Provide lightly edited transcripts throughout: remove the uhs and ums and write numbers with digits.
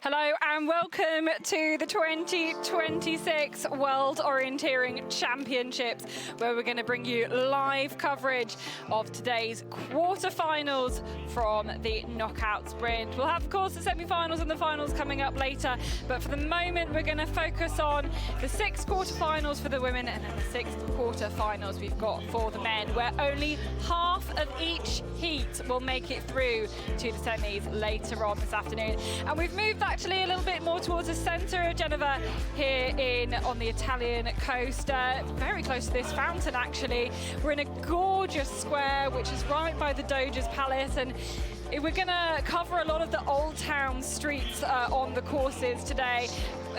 Hello and welcome to the 2026 World Orienteering Championships, where we're going to bring you live coverage of today's quarterfinals from the knockout sprint. We'll have, of course, the semi-finals and the finals coming up later, but for the moment we're going to focus on the 6 quarterfinals for the women and then the 6 quarterfinals we've got for the men, where only half of each heat will make it through to the semis later on this afternoon. And we've moved actually a little bit more towards the centre of Geneva here on the Italian coast, very close to this fountain actually. We're in a gorgeous square which is right by the Doge's Palace, and we're going to cover a lot of the old town streets on the courses today.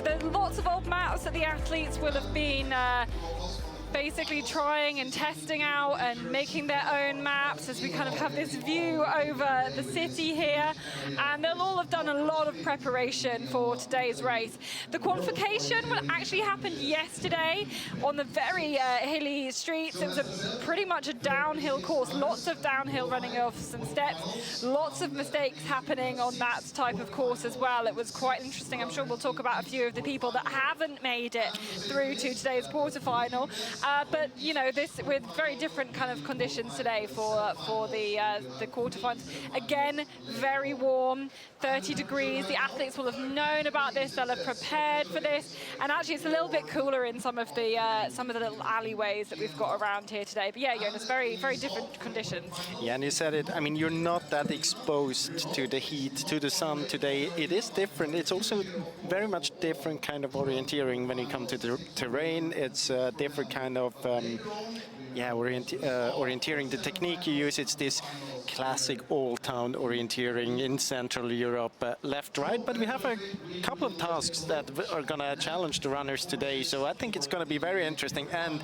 There's lots of old maps that the athletes will have been basically trying and testing out and making their own maps as we kind of have this view over the city here, and they'll all have done a lot of preparation for today's race. The qualification actually happened yesterday on the very hilly streets. It was pretty much a downhill course, lots of downhill running off some steps, lots of mistakes happening on that type of course as well. It was quite interesting. I'm sure we'll talk about a few of the people that haven't made it through to today's quarterfinal. But you know, this with very different kind of conditions today for the quarterfinals. Again, very warm, 30 degrees. The athletes will have known about this. They'll have prepared for this. And actually, it's a little bit cooler in some of the little alleyways that we've got around here today. But yeah, Jonas, very, very different conditions. Yeah, and you said it. I mean, you're not that exposed to the heat, to the sun today. It is different. It's also very much different kind of orienteering when you come to the terrain. It's a different kind of orienteering. The technique you use, it's this classic all-town orienteering in Central Europe, left-right. But we have a couple of tasks that are going to challenge the runners today. So I think it's going to be very interesting, and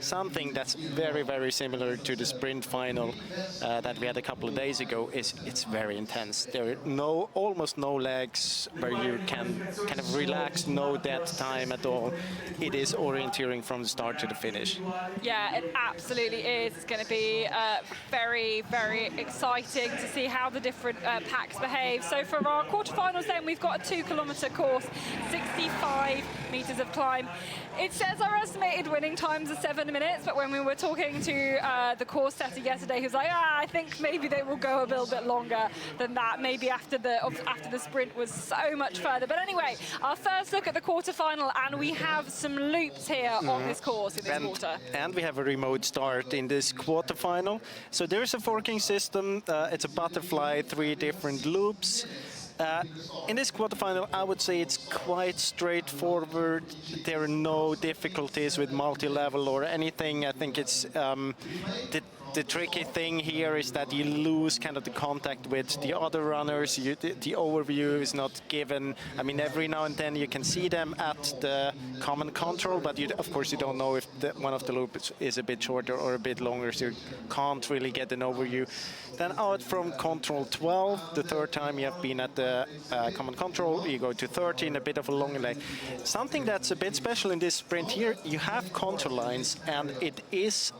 something that's very, very similar to the sprint final that we had a couple of days ago is it's very intense. There are almost no legs where you can kind of relax, no dead time at all. It is orienteering from the start to the finish. Yeah, it absolutely is. It's going to be very, very exciting to see how the different packs behave. So for our quarterfinals then, we've got a 2-kilometer course, 65 meters of climb. It says our estimated winning times are 7 minutes, but when we were talking to the course setter yesterday, he was like, I think maybe they will go a little bit longer than that, maybe after the sprint was so much further. But anyway, our first look at the quarterfinal, and we have some loops here on this course in this quarter. And we have a remote start in this quarterfinal. So there's a forking system. It's a butterfly, 3 different loops. In this quarterfinal, I would say it's quite straightforward. There are no difficulties with multi-level or anything. I think it's the tricky thing here is that you lose kind of the contact with the other runners. The overview is not given. I mean, every now and then you can see them at the common control, but of course you don't know if one of the loops is a bit shorter or a bit longer, so you can't really get an overview. Then out from control 12, the third time you have been at the common control, you go to 13, a bit of a longer leg. Something that's a bit special in this sprint here, you have contour lines, and it is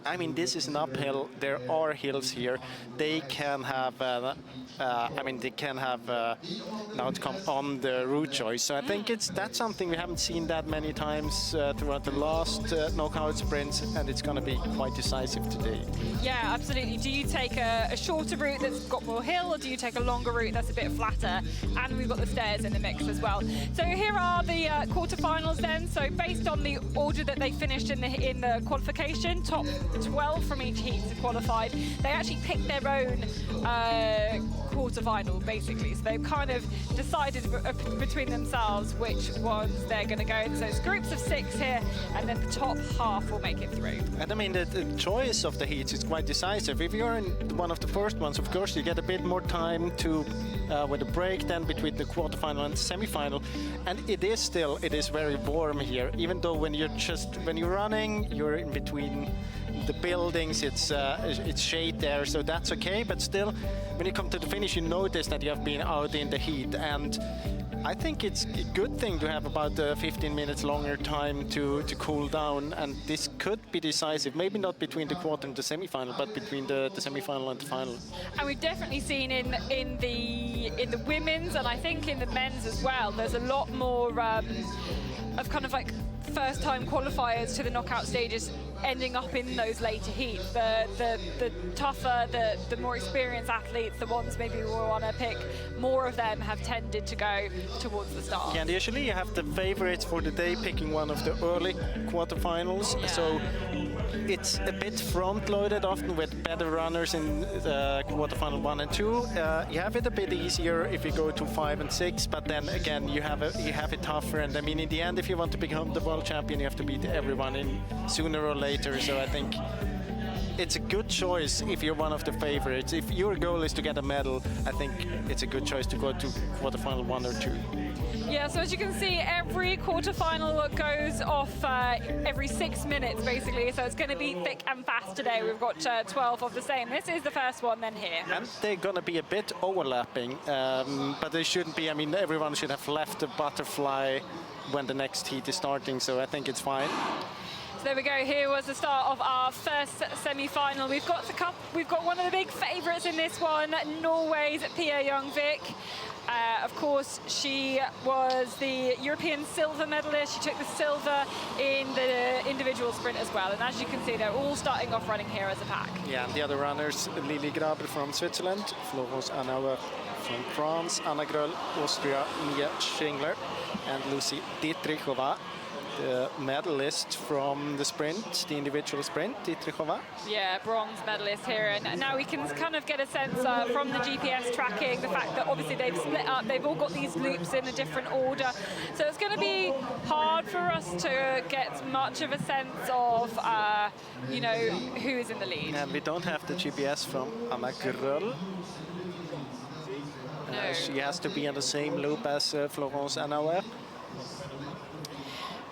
I mean, this is an uphill. There are hills here. They can have, they can have an outcome on the route choice. So I think that's something we haven't seen that many times throughout the last knockout sprints, and it's going to be quite decisive today. Yeah, absolutely. Do you take a shorter route that's got more hill, or do you take a longer route that's a bit flatter? And we've got the stairs in the mix as well. So here are the quarterfinals then. So based on the order that they finished in the qualification, top 12 from each heat qualified. They actually picked their own quarterfinal, basically. So they've kind of decided between themselves which ones they're going to go in. So it's groups of 6 here, and then the top half will make it through. And I mean, the choice of the heats is quite decisive. If you're in one of the first ones, of course, you get a bit more time to with a break then between the quarterfinal and the semi-final. And it is very warm here, even though when you're running, you're in between the buildings, it's shade there, so that's okay. But still, when you come to the finish, you notice that you have been out in the heat, and I think it's a good thing to have about 15 minutes longer time to cool down, and this could be decisive. Maybe not between the quarter and the semi-final, but between the semi-final and the final. And we've definitely seen in the women's, and I think in the men's as well, there's a lot more of kind of like first-time qualifiers to the knockout stages ending up in those later heats. The tougher, the more experienced athletes, the ones maybe we want to pick, more of them have tended to go towards the start. Yeah, and usually you have the favorites for the day picking one of the early quarterfinals. Yeah. So it's a bit front-loaded often with better runners in quarterfinal 1 and 2. You have it a bit easier if you go to 5 and 6, but then again you have it tougher. And I mean, in the end, if you want to become the world champion, you have to beat everyone in sooner or later. So I think it's a good choice if you're one of the favorites. If your goal is to get a medal, I think it's a good choice to go to quarterfinal 1 or 2. Yeah, so as you can see, every quarterfinal goes off every 6 minutes, basically. So it's going to be thick and fast today. We've got 12 of the same. This is the first one, then here. And they're going to be a bit overlapping, but they shouldn't be. I mean, everyone should have left the butterfly when the next heat is starting, so I think it's fine. So there we go. Here was the start of our first semi-final. We've got one of the big favourites in this one, Norway's Pia Youngvik. Of course, she was the European silver medalist. She took the silver in the individual sprint as well. And as you can see, they're all starting off running here as a pack. Yeah, and the other runners, Lili Graber from Switzerland, Florence Anauer from France, Anna Gröll, Austria, Mia Schingler, and Lucy Dietrichova the medalist from the sprint, the individual sprint, Dietrichova. Yeah, bronze medalist here, and now we can kind of get a sense from the GPS tracking, the fact that obviously they've split up, they've all got these loops in a different order, so it's going to be hard for us to get much of a sense of, you know, who is in the lead. And we don't have the GPS from Anna Gröll. No. She has to be on the same loop as Florence Anauer.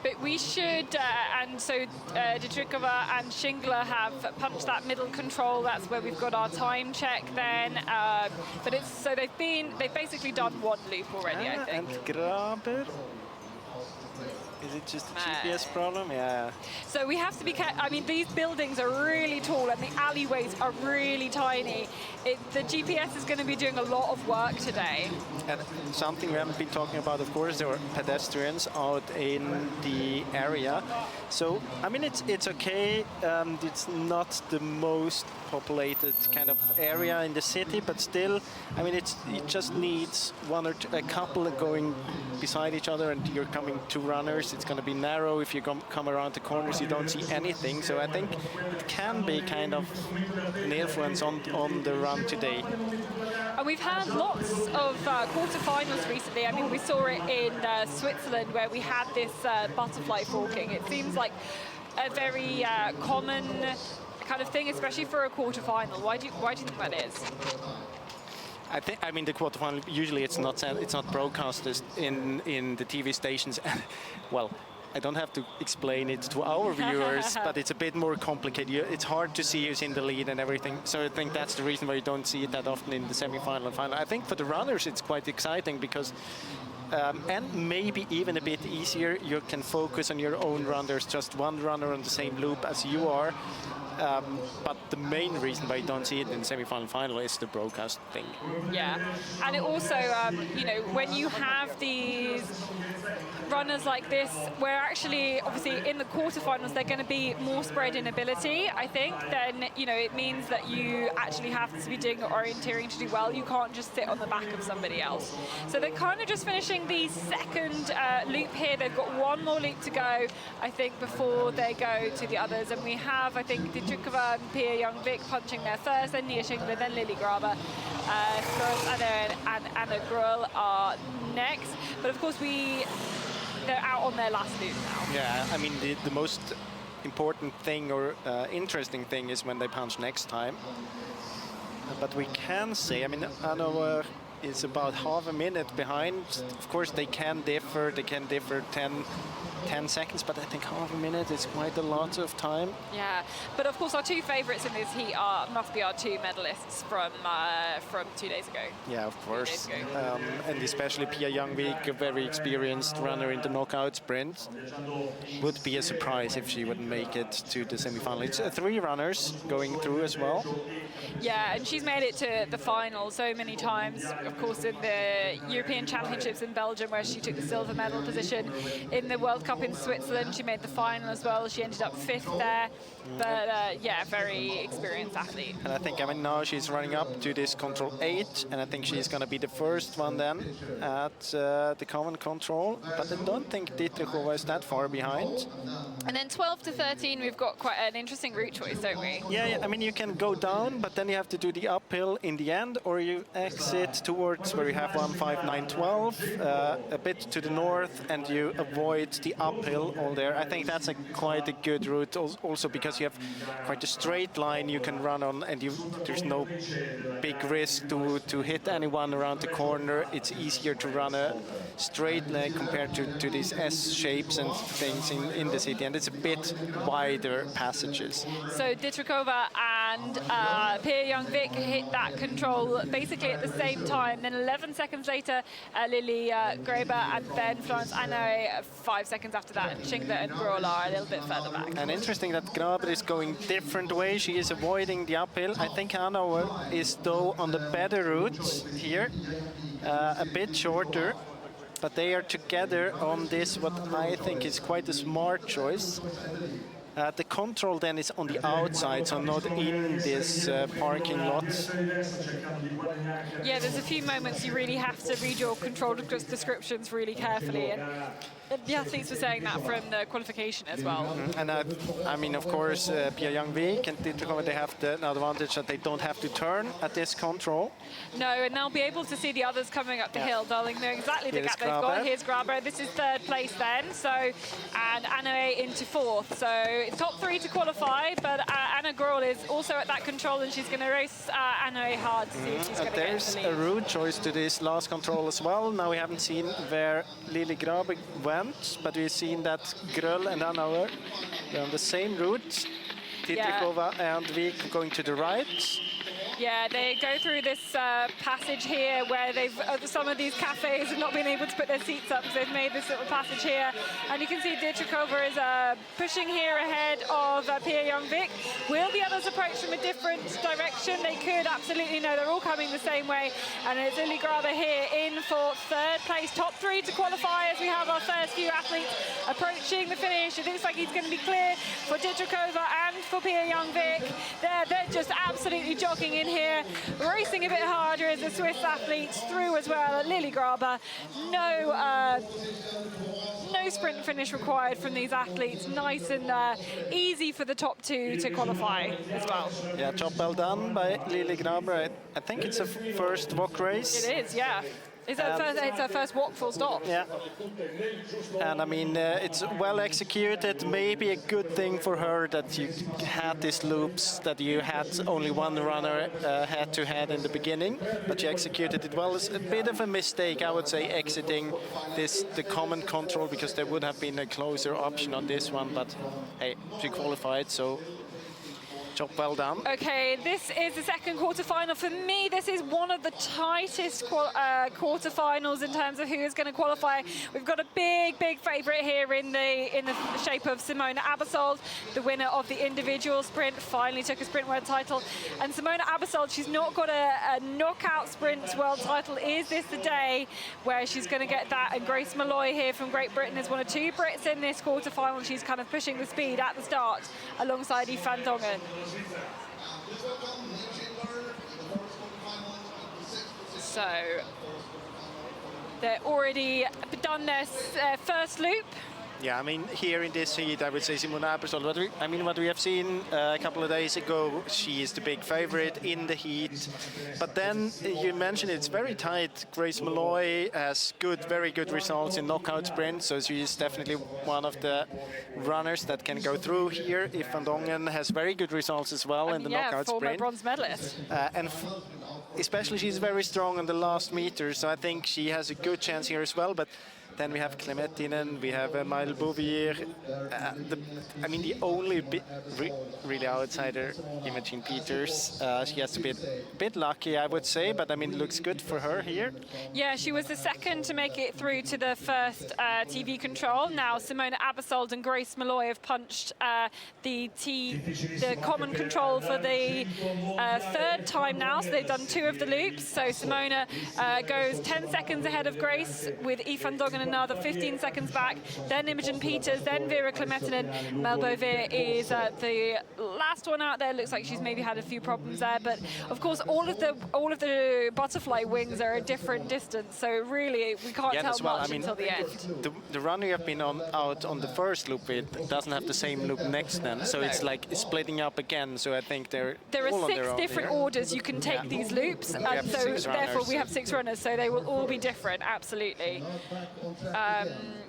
But we should, and so Dietrichova and Schindler have punched that middle control. That's where we've got our time check then. But it's so they've basically done one loop already, I think. And Graber. Is it just a GPS problem? Yeah. So we have to be careful. I mean, these buildings are really tall and the alleyways are really tiny. The GPS is going to be doing a lot of work today. And something we haven't been talking about, of course, there are pedestrians out in the area. So, I mean, it's okay. It's not the most populated kind of area in the city, but still, I mean, it just needs one or a couple going beside each other, and you're coming two runners. It's going to be narrow. If you come around the corners, you don't see anything. So I think it can be kind of an influence on the run today. And we've had lots of quarterfinals recently. I mean, we saw it in Switzerland where we had this butterfly forking. It seems like a very common kind of thing, especially for a quarterfinal. Why do you think that is? I mean, the quarterfinal, usually it's not broadcasted in the TV stations. Well, I don't have to explain it to our viewers, but it's a bit more complicated. It's hard to see who's in the lead and everything. So I think that's the reason why you don't see it that often in the semi-final and final. I think for the runners, it's quite exciting because, and maybe even a bit easier, you can focus on your own run. There's just one runner on the same loop as you are. But the main reason why you don't see it in the semi-final final is the broadcast thing. Yeah, and it also, you know, when you have these runners like this, where actually, obviously, in the quarterfinals, they're going to be more spread in ability, I think, then, you know, it means that you actually have to be doing orienteering to do well. You can't just sit on the back of somebody else. So they're kind of just finishing the second loop here. They've got one more loop to go, I think, before they go to the others. And we have, I think, Dietrichova and Pia Young-Vic punching there first, then Nia Schindler, then Lily Graber. Florence and Anna Gröll are next. But of course, they're out on their last loop now. Yeah, I mean, the most important thing or interesting thing is when they punch next time. But we can say, I mean, Anna is about half a minute behind. Of course, they can differ 10 seconds, but I think half a minute is quite a lot of time. Yeah, but of course our two favourites in this heat must be our two medalists from 2 days ago. Yeah, of course. And especially Pia Young-Vic, a very experienced runner in the knockout sprint. Would be a surprise if she wouldn't make it to the semi-final. It's three runners going through as well. Yeah, and she's made it to the final so many times. Of course, in the European Championships in Belgium, where she took the silver medal position. In the World Cup in Switzerland, she made the final as well. She ended up 5th there. But yeah, very experienced athlete. And I think, I mean, now she's running up to this control 8, and I think she's going to be the first one then at the common control. But I don't think Dietrichova is that far behind. And then 12 to 13, we've got quite an interesting route choice, don't we? Yeah, I mean, you can go down, but then you have to do the uphill in the end, or you exit towards where you have 15912, a bit to the north, and you avoid the uphill all there. I think that's quite a good route also because you have quite a straight line you can run on, and there's no big risk to hit anyone around the corner. It's easier to run a straight line compared to these S shapes and things in the city, and it's a bit wider passages. So Dietrichova and Pia Young-Vic hit that control basically at the same time. Then 11 seconds later, Lily Graber, and then Florence Anna 5 seconds after that, and Schindler and Gröll are a little bit further back. And interesting that Graber is going different way. She is avoiding the uphill. I think Anna is though on the better route here, a bit shorter. But they are together on this, what I think is quite a smart choice. The control then is on the outside, so not in this parking lot. Yeah, there's a few moments you really have to read your control descriptions really carefully, and the athletes were saying that from the qualification as well. And I mean, of course, Pia Young-Vik and Dietrich, they have the advantage that they don't have to turn at this control. No, and they'll be able to see the others coming up the hill. Darling know exactly the gap they've got. Here's Graber. This is third place then. So, and Anna into fourth. So it's top three to qualify, but Anna Grohl is also at that control, and she's going to race Anna hard to see if she's going to get There's the lead. a route choice to this last control as well. Now we haven't seen where Lily Graber went, but we've seen that Gröll and Anna were on the same route. Dietrichova and Vik going to the right. Yeah, they go through this passage here where they've some of these cafes have not been able to put their seats up, so they've made this little passage here. And you can see Dietrichova is pushing here ahead of Pia Young-Vik. Will the others approach from a different direction? They could, absolutely no. They're all coming the same way. And it's Lily Graber here in for third place. Top three to qualify as we have our first few athletes approaching the finish. It looks like he's going to be clear for Dietrichova and for Pia Young-Vik. They're just absolutely jogging in here, racing a bit harder as the Swiss athletes through as well. Lily Graber, no sprint finish required from these athletes. Nice and easy for the top two to qualify as well. Yeah, job well done by Lily Graber. I think it's a first WOC race. It is, yeah. It's her first WOC full stop. Yeah. And I mean, it's well executed. Maybe a good thing for her that you had these loops, that you had only one runner head-to-head in the beginning, but you executed it well. It's a bit of a mistake, I would say, exiting the common control, because there would have been a closer option on this one, but hey, she qualified, so job well done. Okay, this is the second quarterfinal. For me, this is one of the tightest quarterfinals in terms of who is going to qualify. We've got a big favourite here in the shape of Simona Aebersold, the winner of the individual sprint, finally took a sprint world title. And Simona Aebersold, she's not got a knockout sprint world title. Is this the day where she's going to get that? And Grace Molloy here from Great Britain is one of two Brits in this quarterfinal. She's kind of pushing the speed at the start alongside Yves van Dongen. So they're already done their first loop. Yeah, I mean, here in this heat, I would say Simona Aebersold. What we have seen a couple of days ago, she is the big favorite in the heat. But then you mentioned it's very tight. Grace Molloy has very good results in knockout sprints, so she is definitely one of the runners that can go through here. Yves van Dongen has very good results as well in the knockout sprint. Former bronze medalist. And especially she's very strong on the last meter, so I think she has a good chance here as well. But then we have Klemettinen, we have Maëlle Bouvier. I mean, the only really outsider, Imogen Peters. She has to be a bit lucky, I would say, but I mean, it looks good for her here. Yeah, she was the second to make it through to the first TV control. Now, Simona Aebersold and Grace Molloy have punched the common control for the third time now, so they've done two of the loops. So Simona goes 10 seconds ahead of Grace, with Yves van Dongen another 15 seconds back, then Imogen Peters, then Vera Klemettinen. Maëlle Bouvier is the last one out there. Looks like she's maybe had a few problems there, but of course all of the butterfly wings are a different distance, so really we can't tell much until the end. The runner you have been out on the first loop with doesn't have the same loop next then, so it's like splitting up again. So I think there are 6 different orders you can take these loops, and so therefore we have 6 runners, so they will all be different, absolutely.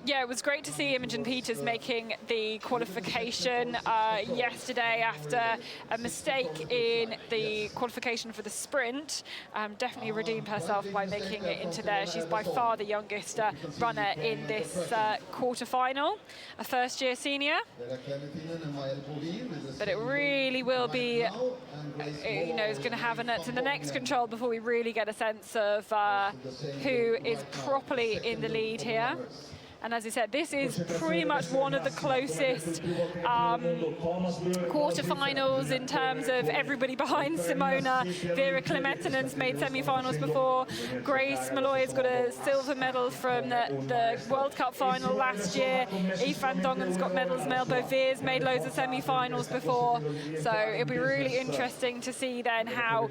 Yeah, it was great to see Imogen Peters making the qualification yesterday after a mistake in the qualification for the sprint. Definitely redeemed herself by making it into there. She's by far the youngest runner in this quarterfinal, a first-year senior. But it really will be, is going to have a nut in the next control before we really get a sense of who is properly in the lead here. And as I said, this is pretty much one of the closest quarterfinals in terms of everybody behind Simona. Vera Klemettinen's made semi-finals before. Grace Molloy's got a silver medal from the World Cup final last year. Eve van Dongen's got medals. Mel Boveer's made loads of semi-finals before. So it'll be really interesting to see then how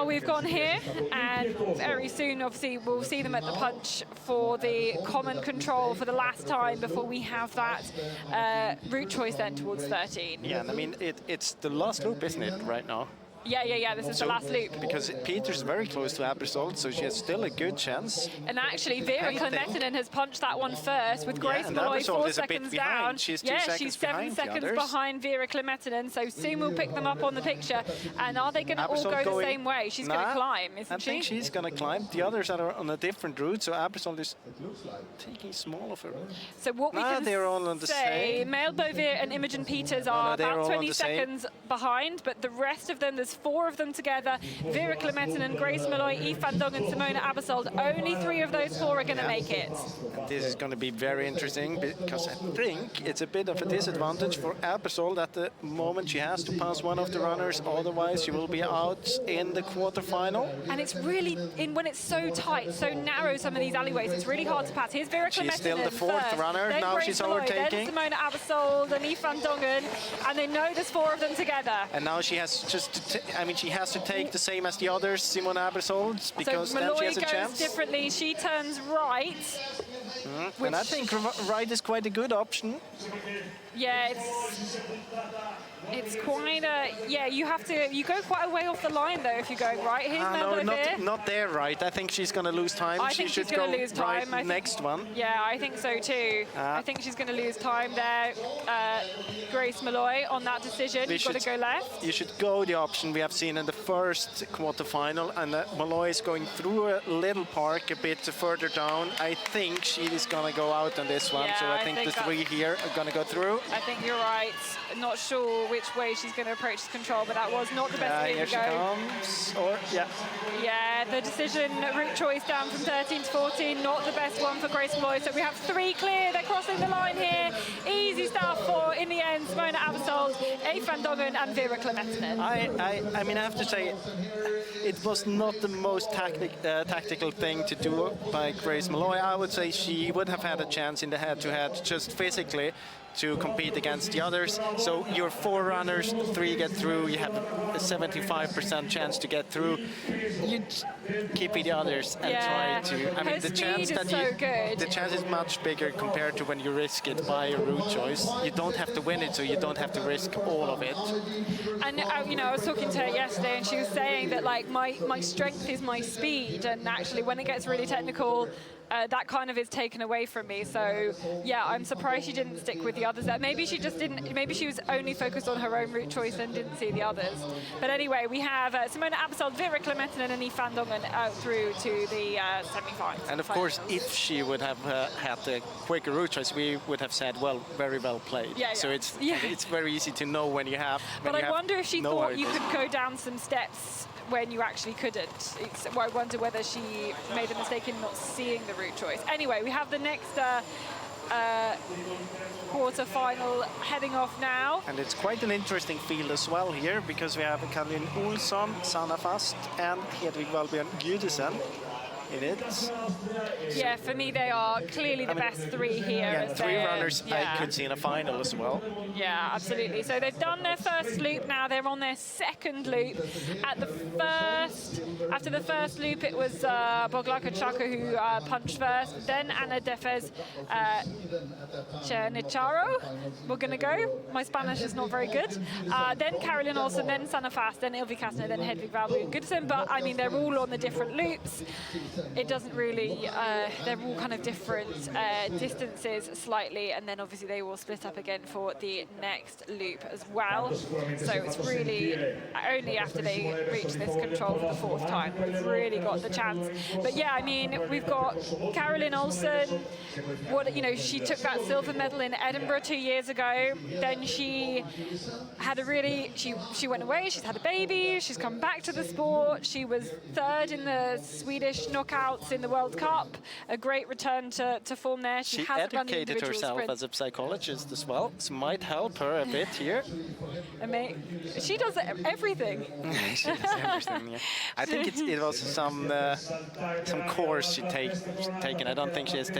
we've gone here. And very soon, obviously, we'll see them at the punch for the common control for the last time before we have that route choice then towards 13. Yeah, and I mean, it's the last loop, isn't it, right now? Yeah, this is the last loop. Because Peter's very close to Abersold, so she has still a good chance. And actually, Vera Klemettinen has punched that one first, with Grace Molloy 4 seconds down. She's she's 7 seconds behind Vera Klemettinen, so soon we'll pick them up on the picture. And are they going to all go the same way? She's going to climb, isn't she? I think she's going to climb. The others are on a different route, so Abersold is taking small of her. So what we can they're all on the say, same. Mel Boveer and Imogen Peters are about 20 seconds behind, but the rest of them, there's 4 of them together. Vera Klemettinen, Grace Molloy, Eve van Dongen, Simona Abersold. Only 3 of those 4 are going to make it. This is going to be very interesting because I think it's a bit of a disadvantage for Abersold at the moment. She has to pass one of the runners, otherwise she will be out in the quarterfinal. And it's really, when it's so tight, so narrow, some of these alleyways, it's really hard to pass. Here's Vera Klemettinen. She's still the 4th runner. Then now Grace she's Molloy, overtaking. Then Simona Abersold and Eve van Dongen, and they know there's 4 of them together. And now she has she has to take the same as the others, Simona Abersold, because so then she has a goes chance. Differently. She turns right. And I think right is quite a good option. Yeah, it's quite a, you go quite a way off the line though if you're going right. Here's Mel Boveer. Not there, right. I think she's going to lose time. I think she's going to lose time. Right next one. Yeah, I think so too. I think she's going to lose time there. Grace Molloy on that decision. You've got to go left. You should go the option we have seen in the first quarterfinal, and Molloy is going through a little park a bit further down. I think she is going to go out on this one, so I think the 3 here are going to go through. I think you're right. Not sure which way she's going to approach the control, but that was not the best way to go. Comes. Yeah, the decision route choice down from 13 to 14, not the best one for Grace Molloy. So we have 3 clear. They're crossing the line here. Easy stuff for, in the end, Simona Abersold, Eve van Dongen and Vera Klemettinen. I mean, I have to say, it was not the most tactical thing to do by Grace Molloy. I would say she would have had a chance in the head-to-head just physically to compete against the others. So your 4 runners, 3 get through, you have a 75% chance to get through. You keep the others and try to. I mean, the chance that the chance is much bigger compared to when you risk it by a route choice. You don't have to win it, so you don't have to risk all of it. And you know, I was talking to her yesterday, and she was saying that like my strength is my speed, and actually when it gets really technical, that kind of is taken away from me. So yeah, I'm surprised she didn't stick with the others there. Maybe she just didn't, maybe she was only focused on her own route choice and didn't see the others. But anyway, we have Simona Abersold, Vera Klemettinen and Eve van Dongen out through to the semi-finals. And of course, if she would have had the quicker route choice, we would have said, well, very well played. Yeah. So it's very easy to know when you have. But I wonder if she thought you could go down some steps when you actually couldn't. I wonder whether she made a mistake in not seeing the route choice. Anyway, we have the next quarter-final heading off now. And it's quite an interesting field as well here, because we have Caroline Olsson, Sanna Fast and Hedvig Valbjörn Gudesen in it. Yeah, for me they are clearly the best 3 here. Yeah, 3 runners I could see in a final as well. Yeah, absolutely. So they've done their first loop, now they're on their second loop. After the first loop, it was Boglaka Chaka who punched first, then Ana Defez Chernicharo. We're going to go. My Spanish is not very good. Then Caroline Olsen, then Sanna Fast, then Ylvi Kastner, then Hedvig Valbjörn Gudesen. But I mean, they're all on the different loops. It doesn't really, they're all kind of different distances slightly, and then obviously they will split up again for the next loop as well. So it's really only after they reach this control for the 4th time they've really got the chance. But yeah, I mean, we've got Caroline Olsen. She took that silver medal in Edinburgh 2 years ago. Then she had she went away. She's had a baby. She's come back to the sport. She was 3rd in the Swedish knockout knockouts in the World Cup. A great return to form there. She hasn't run the educated individual herself sprint. as a psychologist as well, so might help her a bit here. She does everything. She does everything, yeah. I think it was some course she's taken. I don't think she has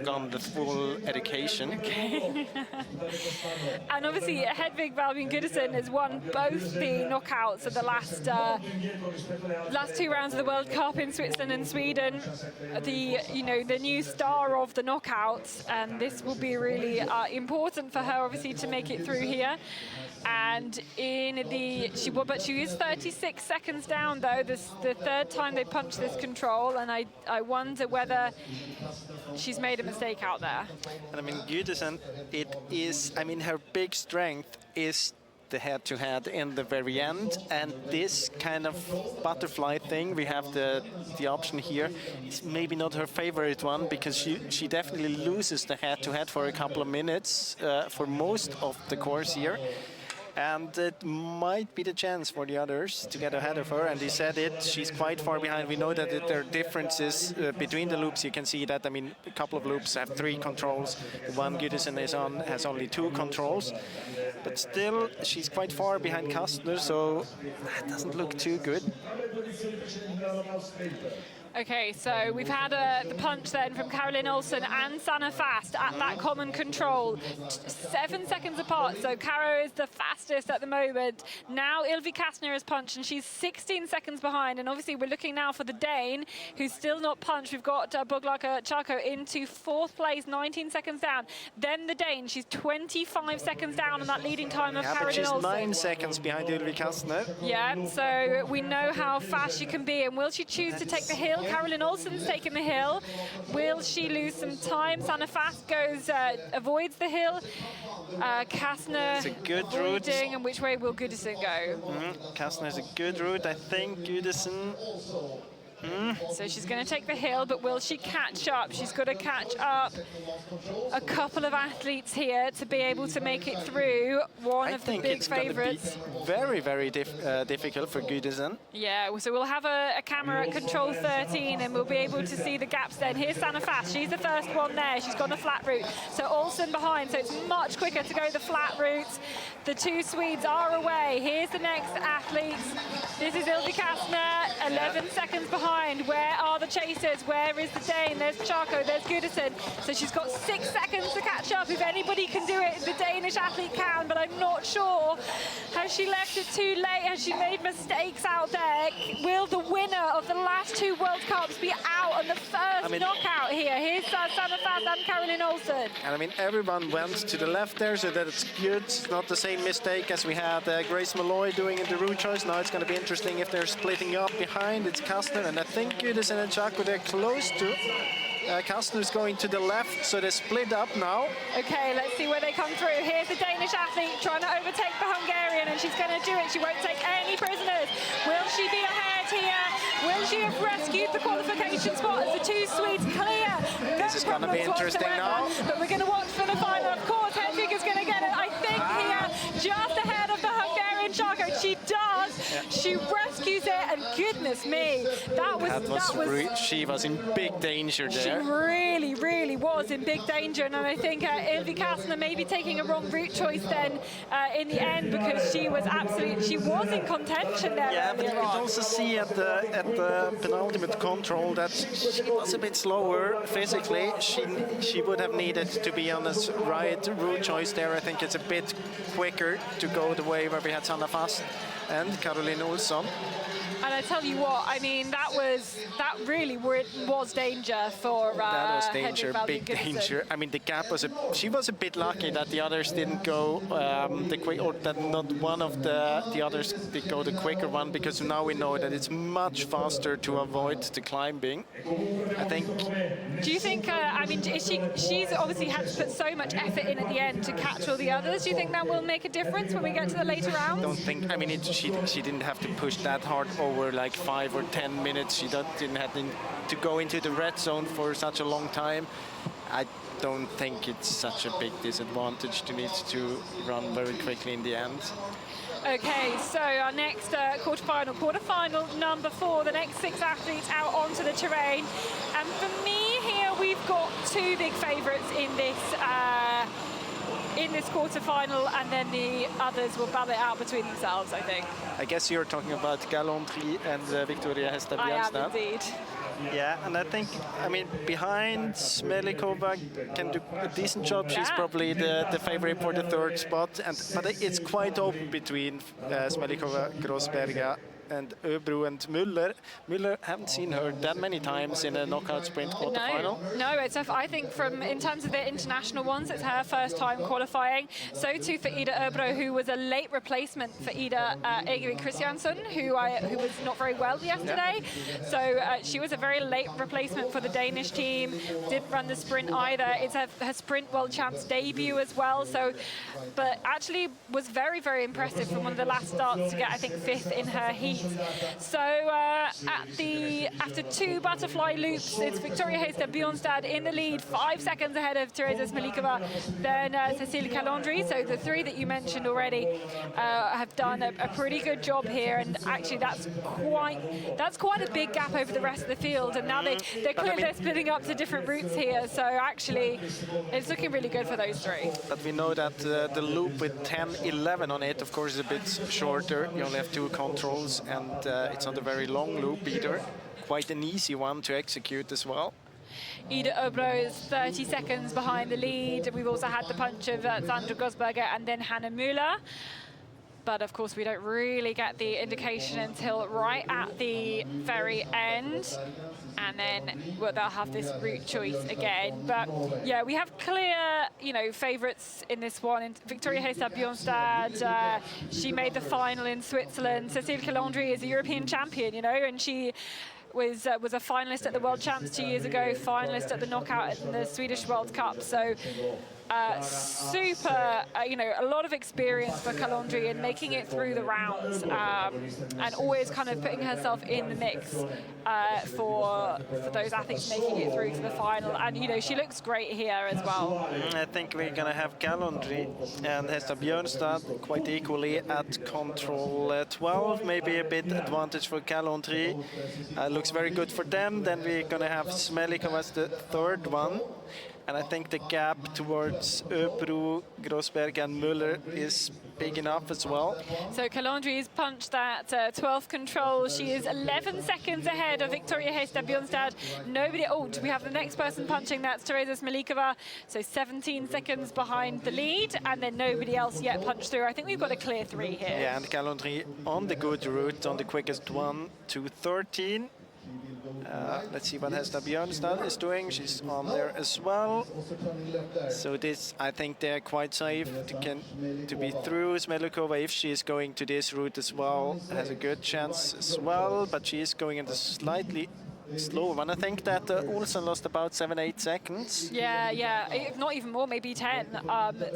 gone the full education. And obviously, Hedvig Valbjørn Gudesen has won both the knockouts of the last 2 rounds of the World Cup in Switzerland and Sweden. The new star of the knockouts, and this will be really important for her, obviously, to make it through here. And she is 36 seconds down, though. This the third time they punched this control, and I wonder whether she's made a mistake out there. And I mean, Gudesen, her big strength is the head-to-head in the very end, and this kind of butterfly thing, we have the option here. It's maybe not her favorite one, because she definitely loses the head-to-head for a couple of minutes for most of the course here. And it might be the chance for the others to get ahead of her. And he said it, she's quite far behind. We know that there are differences between the loops. You can see that, a couple of loops have 3 controls. The one Gudesen is on has only 2 controls. But still, she's quite far behind Kastner, so that doesn't look too good. Okay, so we've had the punch then from Caroline Olsen and Sanna Fast at that common control, 7 seconds apart. So Caro is the fastest at the moment. Now Ylvi Kastner has punched, and she's 16 seconds behind. And obviously we're looking now for the Dane, who's still not punched. We've got Boglaka Charko into 4th place, 19 seconds down. Then the Dane, she's 25 seconds down on that leading time of Caroline Olsen. But she's 9 seconds behind Ylvi Kastner. Yeah, so we know how fast she can be. And will she choose to take the hill? Caroline Olsen's taking the hill. Will she lose some time? Sanna Fast avoids the hill. Kastner It's a good route. And which way will Gudesen go? Kastner's a good route. I think Gudesen... So she's going to take the hill, but will she catch up? She's got to catch up a couple of athletes here to be able to make it through. One of the big favourites. Very, very difficult for Gudesen. Yeah, so we'll have a camera at control 13, and we'll be able to see the gaps then. Here's Sanna Fast. She's the first one there. She's gone a flat route. So Olsen behind, so it's much quicker to go the flat route. The 2 Swedes are away. Here's the next athletes. This is Ylvi Kastner, 11 seconds behind. Where are the chasers? Where is the Dane? There's Charko, there's Gudesen. So she's got 6 seconds to catch up. If anybody can do it, the Danish athlete can, but I'm not sure. Has she left it too late? Has she made mistakes out there? Will the winner of the last 2 World Cups be out on the first knockout here? Here's Sanna Fast and Caroline Olsen. And everyone went to the left there, so that it's good. It's not the same mistake as we had Grace Malloy doing in the route choice. Now it's going to be interesting if they're splitting up behind. It's Kastner, and I think Gudesen and Charko, they're close to. Kastner's going to the left, so they're split up now. Okay, let's see where they come through. Here's the Danish athlete trying to overtake the Hungarian, and she's going to do it. She won't take any prisoners. Will she be ahead here? Will she have rescued the qualification spot as the 2 Swedes clear? This is going to be interesting now. But we're going to watch for the final. Of course, Hedvig is going to get it, I think, here, just ahead of the Hungarian Charko. She does. Yeah. She rescues it, and goodness me, that was she was in big danger there. She really, really was in big danger, and I think Ylvi Kastner may be taking a wrong route choice then in the end, because she was in contention there. Yeah, but you could also see at the penultimate control that she was a bit slower physically. She would have needed to be on this right route choice there. I think it's a bit quicker to go the way where we had Sanna Fast and Caroline Olsen. And I tell you what, that really was danger for that was danger, big danger. The gap she was a bit lucky that the others didn't go the quick, or that not one of the others did go the quicker one, because now we know that it's much faster to avoid the climbing. I think. Do you think? She's obviously had to put so much effort in at the end to catch all the others. Do you think that will make a difference when we get to the later rounds? I don't think. She didn't have to push that hard over like 5 or 10 minutes. She didn't have to go into the red zone for such a long time. don't think it's such a big disadvantage to need to run very quickly in the end. Okay, so our next quarterfinal number 4, the next 6 athletes out onto the terrain. And for me here, we've got 2 big favourites in this quarterfinal, and then the others will battle it out between themselves, I think. I guess you're talking about Galantry and Victoria Hesta I am Bjørnstad. indeed. Yeah, and I think, I mean, behind Smelikova can do a decent job. She's probably the favorite for the 3rd spot, but it's quite open between Smelikova, Grossberger, and Öbro and Müller. Müller, haven't seen her that many times in a knockout sprint quarterfinal. No, it's I think in terms of the international ones, it's her first time qualifying. So too for Ida Öbro, who was a late replacement for Ida Egevin Christiansen, who was not very well yesterday. Yeah. So she was a very late replacement for the Danish team. Didn't run the sprint either. It's her sprint world champs debut as well. So, but actually was very, very impressive from one of the last starts to get, I think, 5th in her heat. So after 2 butterfly loops, it's Victoria Hesta Bjørnstad in the lead, 5 seconds ahead of Teresa Smelikova, then Cécile Calandry. So the 3 that you mentioned already have done a pretty good job here, and actually that's quite a big gap over the rest of the field. And now they're splitting up to different routes here. So actually, it's looking really good for those 3. But we know that the loop with 10-11 on it, of course, is a bit shorter. You only have 2 controls. And it's not a very long loop either. Quite an easy one to execute as well. Ida Öbro is 30 seconds behind the lead. We've also had the punch of Sandra Grossberger and then Hannah Müller. But of course, we don't really get the indication until right at the very end. And then they'll have this route choice again. But yeah, we have clear, favourites in this one. And Victoria Hesta Bjørnstad, she made the final in Switzerland. Cécile Calandry is a European champion, and she was a finalist at the World Champs 2 years ago, finalist at the knockout in the Swedish World Cup. So super, a lot of experience for Calandry in making it through the rounds and always kind of putting herself in the mix for those athletes making it through to the final. And, she looks great here as well. I think we're going to have Calandry and Hesta Bjørnstad quite equally at control 12, maybe a bit advantage for Calandry. Looks very good for them. Then we're going to have Smelikova as the 3rd one. And I think the gap towards Öbro, Grossberg and Müller is big enough as well. So Calandry's punched that 12th control. She is 11 seconds ahead of Victoria Hesta Bjørnstad. Do we have the next person punching? That's Teresa Smelikova. So 17 seconds behind the lead, and then nobody else yet punched through. I think we've got a clear 3 here. Yeah, and Calandry on the good route, on the quickest one, 2:13. Let's see what Hesta Bjørnstad is doing. She's on there as well. So this, I think they're quite safe to be through. Smelikova, if she is going to this route as well, has a good chance as well, but she is going in a slightly slow one. I think that Olsen lost about 7-8 seconds. Yeah, if not even more, maybe 10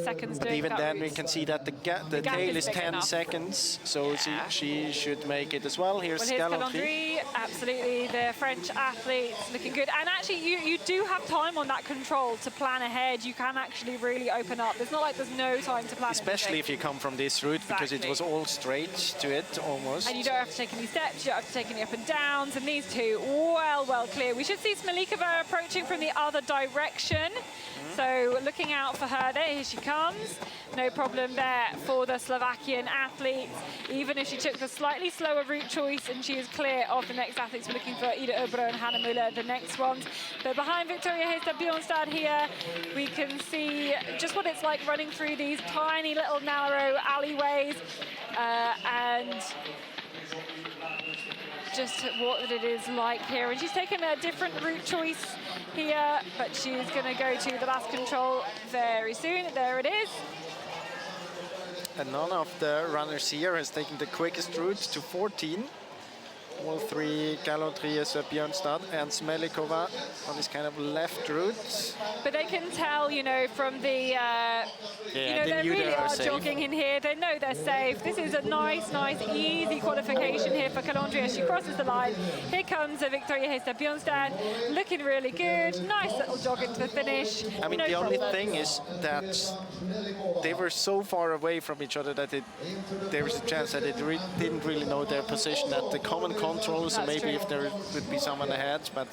seconds. But even then, we can see that the tail is 10 enough. seconds, so she should make it as well. Here's Calandry, absolutely, the French athlete, looking good. And actually, you do have time on that control to plan ahead. You can actually really open up. It's not like there's no time to plan. Especially if you come from this route, because it was all straight to it, almost. And you don't have to take any steps, you don't have to take any up and downs, and these 2, well clear. We should see Smelikova approaching from the other direction. So looking out for her there, here she comes. No problem there for the Slovakian athlete. Even if she took the slightly slower route choice, and she is clear of the next athletes. We're looking for Ida Öbro and Hannah Müller, the next ones. But behind Victoria Hesta Bjørnstad here, we can see just what it's like running through these tiny little narrow alleyways. And just what it is like here. And she's taken a different route choice here, but she's going to go to the last control very soon. There it is. And none of the runners here has taken the quickest route to 14. all three, Galontrius, Björnstad and Smelikova on this kind of left route. But they can tell, you know, from the, you know, they really are jogging in here. They know they're safe. This is a nice, easy qualification here for Calandria. She crosses the line. Here comes Victoria Hestad Björnstad, looking really good. Nice little jog into the finish. I mean, no the problems. only thing is that they were so far away from each other that there was a chance that they didn't really know their position at the common control, so maybe if there would be someone ahead, but...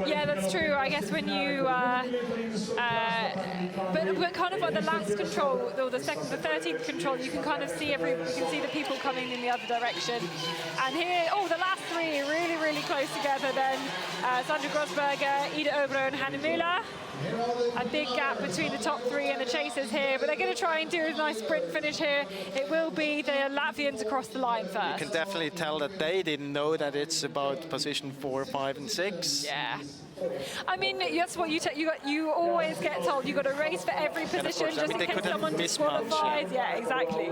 Yeah, that's true. I guess when you, but kind of at the last control, or the 13th control, you can kind of see you can see the people coming in the other direction. And here, oh, the last three really close together. Then Sandra Grossberger, Ida Ober, and Hanne Müller. A big gap between the top three and the chasers here, but they're going to try and do a nice sprint finish here. It will be the Latvians across the line first. You can definitely tell that they didn't know that it's about position 4, 5, and 6. Yeah. I mean, that's what you always get told. You got to race for every position just in case someone disqualifies. Yeah, exactly.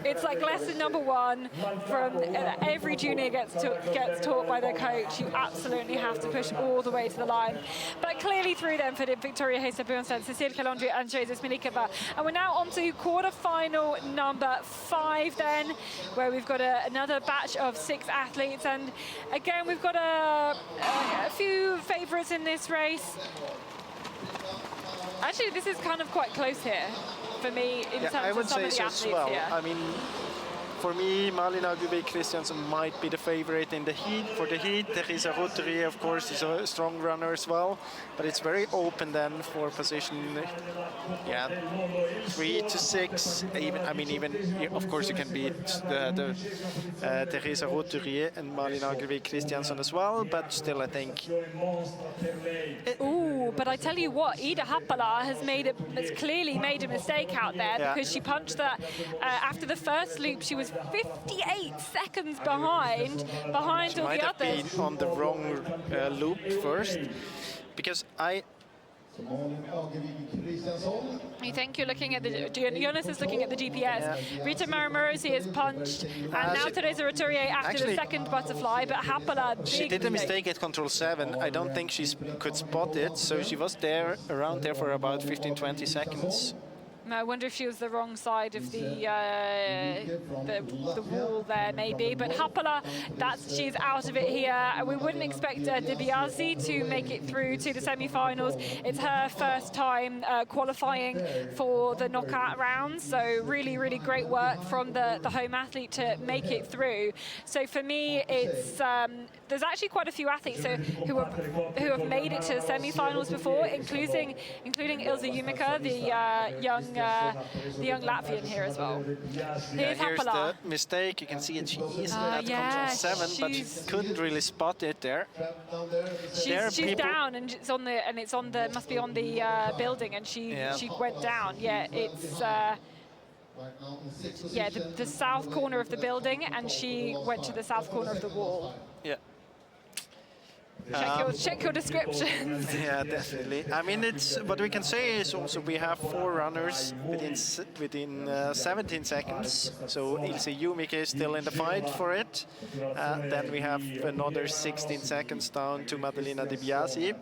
It's like lesson number one from every junior gets taught by their coach. You absolutely have to push all the way to the line. But clearly through them for Victoria Hestad Björnstad, Cecilia Calandria, and Jesus Milikova. And we're now on to quarter-final number 5 then, where we've got another batch of 6 athletes. And again, we've got a few favourites in this race. Actually, this is kind of quite close here for me in terms of some of the athletes here. I mean, for me, Malina Gubbe-Christiansen might be the favorite in the heat. For the heat, Teresa Rothery, of course, is a strong runner as well. But it's very open then for position, 3 to 6. Even of course, you can beat the Teresa Rothery and Malina Gubbe-Christiansen as well. But still, I think. Ooh, but I tell you what, Ida Happala has clearly made a mistake out there because she punched that after the first loop. She was 58 seconds behind all the others. She might have been on the wrong loop first, because You think you're looking at Jonas is looking at the GPS. Rita Maramorosi is punched, and now Teresa Rothery after the second butterfly, but Happala. She did a mistake at control 7. I don't think she could spot it, so she was around there for about 15-20 seconds. I wonder if she was the wrong side of the wall there, maybe. But Happala, she's out of it here. We wouldn't expect DiBiase to make it through to the semi-finals. It's her first time qualifying for the knockout rounds. So really great work from the home athlete to make it through. So for me, it's there's actually quite a few athletes who have made it to the semi-finals before, including Ilza Jumika, the young Latvian here as well. Here's the mistake. You can see it. She is at control 7, but she couldn't really spot it there. She's down, and it's on the must be on the building, and she went down. Yeah, it's. The south corner of the building, and she went to the south corner of the wall. Yeah. Check your descriptions. Yeah, definitely. I mean, what we can say is also we have 4 runners within 17 seconds. So Ilse Jumike is still in the fight for it. Then we have another 16 seconds down to Madelina DiBiase.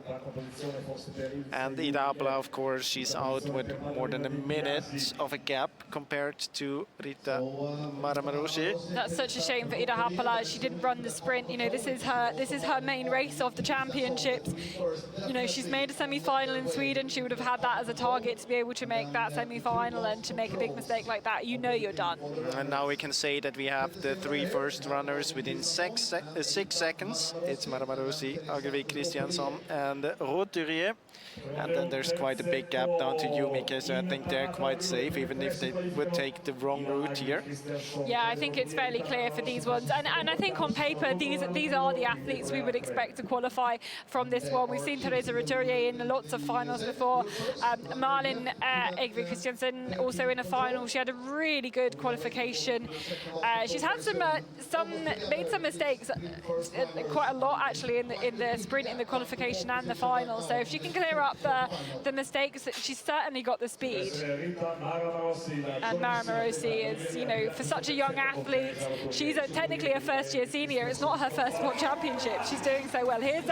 And Ida Happala, of course, she's out with more than a minute of a gap compared to Rita Maramaroshi. That's such a shame for Ida Happala. She didn't run the sprint. You know, this is her main race of the championships. You know, she's made a semi-final in Sweden. She would have had that as a target to be able to make that semi-final, and to make a big mistake like that, you know you're done. And now we can say that we have the 3 first runners within 6 seconds. It's Maramarosi, Agevik Christiansson, and Rothery. And then there's quite a big gap down to Jumike, so I think they're quite safe, even if they would take the wrong route here. Yeah, I think it's fairly clear for these ones. And I think on paper, these are the athletes we would expect to qualify qualify from this one. We've seen Teresa Roturier in lots of finals before. Malin Egvi Christiansen also in a final. She had a really good qualification. She's had made some mistakes, quite a lot actually in the sprint, in the qualification and the final. So if she can clear up the mistakes, she's certainly got the speed. And Mara Morosi is, you know, for such a young athlete, she's technically a first-year senior. It's not her first World Championship. She's doing so well. Here's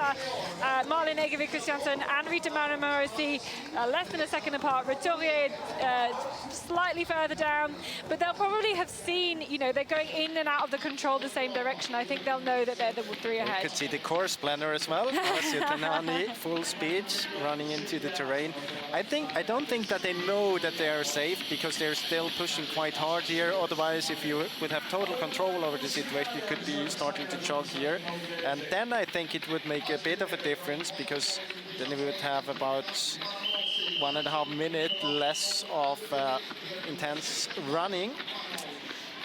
Malin Egvi Christiansen and Rita Mara Morosi, less than a second apart. Roturier slightly further down, but they'll probably have seen, you know, they're going in and out of the control the same direction. I think they'll know that they're the three ahead. You could see the course planner as well. Tanani, full speed, running into the terrain. I don't think that they know that they are safe, because they're still pushing quite hard here. Otherwise, if you would have total control over the situation, you could be starting to jog here. And then I think it would make a bit of a difference, because then we would have about 1.5 minutes less of intense running.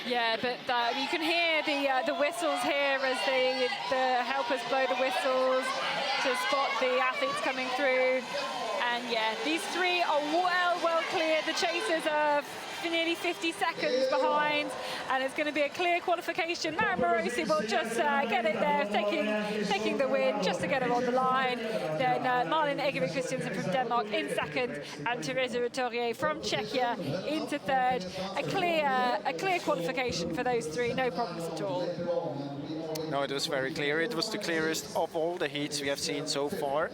Yeah, but you can hear the whistles here as the helpers blow the whistles to spot the athletes coming through. And yeah, these three are well clear. The chasers are nearly 50 seconds behind, and it's going to be a clear qualification. Mara Morosi will just get it there, taking the win just to get her on the line. Then Malin Egvi Christiansen from Denmark in second, and Teresa Roturier from Czechia into third. A clear qualification for those three, no problems at all. No, it was very clear. It was the clearest of all the heats we have seen so far.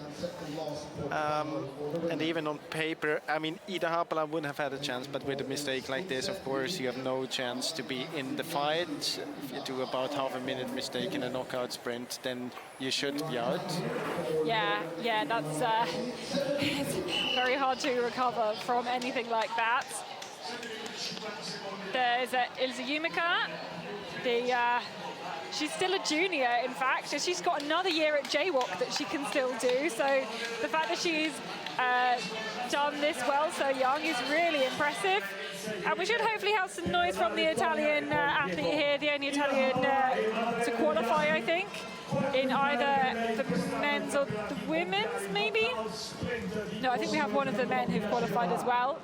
And even on paper, I mean, Ida Haapala wouldn't have had a chance, but with a mistake like this, of course, you have no chance to be in the fight. If you do about half a minute mistake in a knockout sprint, then you should be out. Yeah, that's it's very hard to recover from anything like that. There's Ilse Yumika. She's still a junior, in fact, so she's got another year at WOC that she can still do. So the fact that she's done this well so young is really impressive. And we should hopefully have some noise from the Italian athlete here, the only Italian to qualify, I think, in either the men's or the women's, maybe? No, I think we have one of the men who've qualified as well.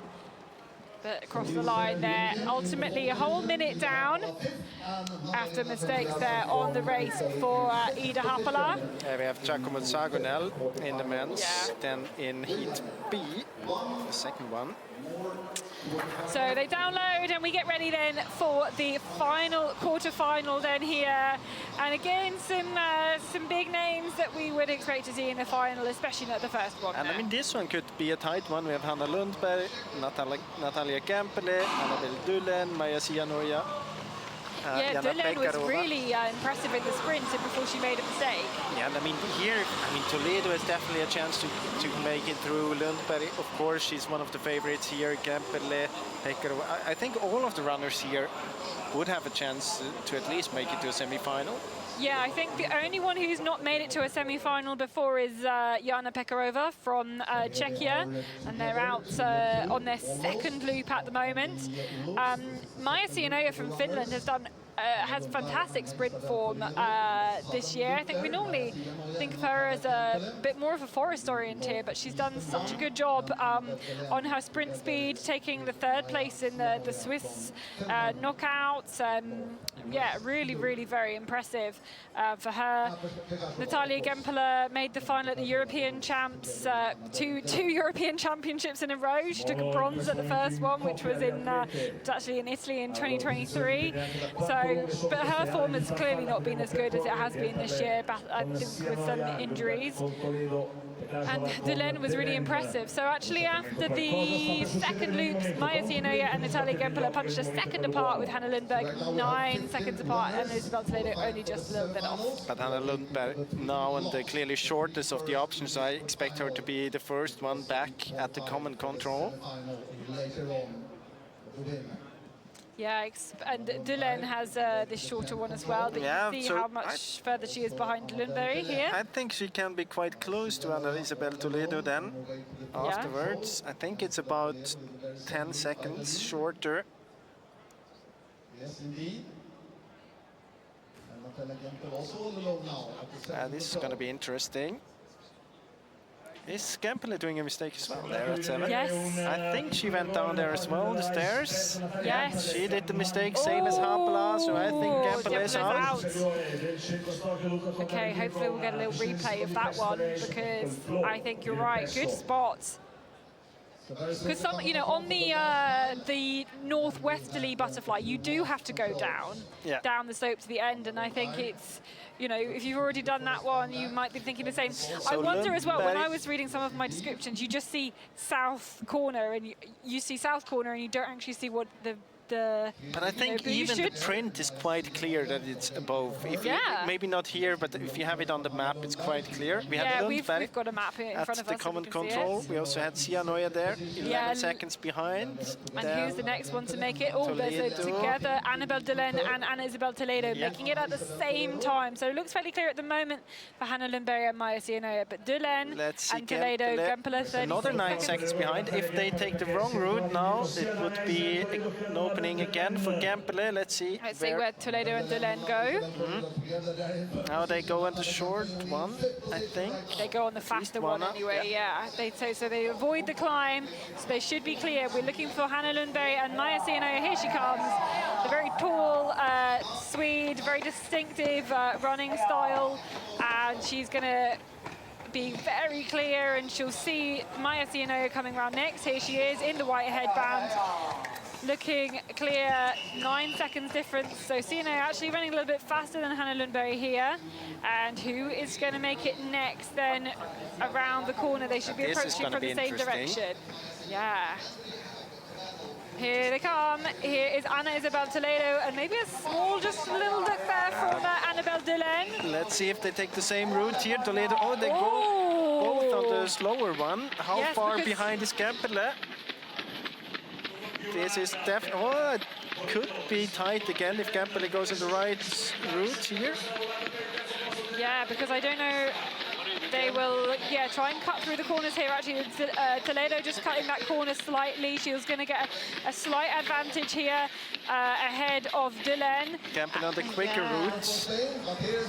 But across the line there, ultimately a whole minute down after mistakes there on the race for Ida Haapala. We have Giacomo Zagonel in the men's, then in Heat B, the second one. So they download and we get ready then for the final quarterfinal then here. And again, some big names that we would expect to see in the final, especially not the first one. And I mean, this one could be a tight one. We have Hanna Lundberg, Natalia Kempele, Annabelle Dullen, Maja Sianoja. Dullen was really impressive in the sprint before she made a mistake. Yeah, and I mean, here, Toledo has definitely a chance to make it through. Lundberg, of course, she's one of the favorites here. Kempele, Pekkarova. I think all of the runners here would have a chance to at least make it to a semi-final. Yeah, I think the only one who's not made it to a semi-final before is Jana Pekkarova from Czechia, and they're out on their second loop at the moment. Maja Sianoja from Finland has fantastic sprint form this year. I think we normally think of her as a bit more of a forest orienteer, but she's done such a good job on her sprint speed, taking the third place in the Swiss knockouts. Yeah, really very impressive for her. Natalia Kempele made the final at the European Champs, two European Championships in a row. She took a bronze at the first one, which was actually in Italy in 2023. But her form has clearly not been as good as it has been this year, I think with some injuries. And Dullen was really impressive. So actually after the second loops, Maja Sianoja and Natalia Kempele punched a second apart with Hanna Lundberg 9 seconds apart, and Isabel Toledo only just a little bit off. But Hanna Lundberg now on the clearly shortest of the options, so I expect her to be the first one back at the common control. Yeah, and Dullen has this shorter one as well, but you see how much further she is behind Lundberg here. I think she can be quite close to Ana Isabel Toledo then, afterwards. I think it's about 10 seconds shorter. Yes, indeed. This is going to be interesting. Is Gempele doing a mistake as well there at 7? Yes. I think she went down there as well, the stairs. Yes. She did the mistake, same as Haapala, so I think Gempele is out. Okay, hopefully we'll get a little replay of that one, because I think you're right. Good spots. Because some, you know, on the northwesterly butterfly, you do have to go down the slope to the end, and I think it's, you know, if you've already done that one, you might be thinking the same. I wonder as well, when I was reading some of my descriptions, you just see south corner, and you see south corner, and you don't actually see what the but I think even the print is quite clear that it's above. If you, maybe not here, but if you have it on the map, it's quite clear. We have we've got a map here in front of us. That's the command control. We also had Sianoya there, 11 seconds behind. And who's the next one to make it? Oh, there's together, Annabelle Delaine and Anna Isabel Toledo making it at the same time. So it looks fairly clear at the moment for Hannah Lundberg and Maya Sianoya, but Delaine and Toledo, Gempele 30 another 9 seconds behind. If they take the wrong route now, it would be an opening again for Gempele. Let's see where Toledo and Delaine go. Now they go on the short one, I think. They go on the faster one anyway, so they avoid the climb, so they should be clear. We're looking for Hannah Lundberg and Maya Sianoya. Here she comes. The very tall Swede, very distinctive running style, and she's going to be very clear, and she'll see Maya Sianoya coming around next. Here she is in the white headband, looking clear, 9 seconds difference. So Sianoya actually running a little bit faster than Hannah Lundberg here. And who is going to make it next then around the corner? They should be approaching from the same direction. Yeah. Here they come. Here is Anna Isabel Toledo, and maybe a small, just a little look there from Annabelle Delaine. Let's see if they take the same route here. Toledo, they go both on the slower one. How far behind is Gempele? This is definitely, it could be tight again if Gempele goes in the right route here. Yeah, because I don't know. They will, try and cut through the corners here. Actually, Toledo just cutting that corner slightly. She was going to get a slight advantage here ahead of Delaine. Gempele on the quicker routes.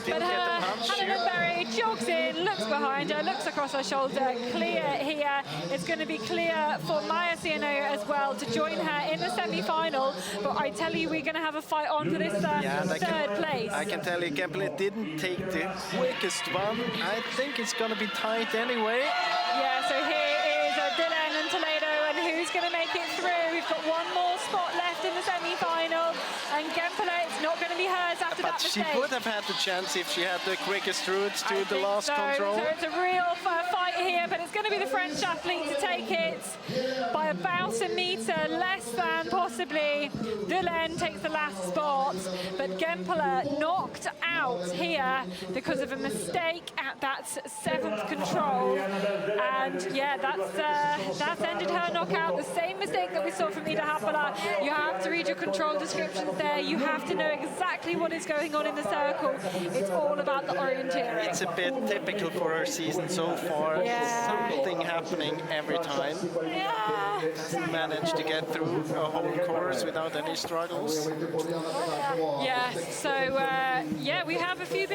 But Hannah Lundberg jogs in, looks behind her, looks across her shoulder. Clear here. It's going to be clear for Maya Sianoya as well to join her in the semi-final. But I tell you, we're going to have a fight on for this third place. I can tell you, Gempele didn't take the quickest one. I think it's going to be tight anyway. Yeah, so here is Delaine and Toledo, and who's going to make it through? We've got one more spot left in the semi-final, and Gempele, it's not going to be hers after that mistake. But she would have had the chance if she had the quickest routes to the last control. So it's a real fight here, but it's going to be the French athlete to take it by about a metre, less than possibly. Delaine takes the last spot, but Gempele knocked out here because of a mistake at that 7th control, and that's ended her knockout. The same mistake that we saw from Ida Haapala. You have to read your control descriptions there. You have to know exactly what is going on in the circle. It's all about the orienteering. It's a bit typical for her season so far. Something happening every time. Doesn't manage to get through a whole course without any struggles. We have a few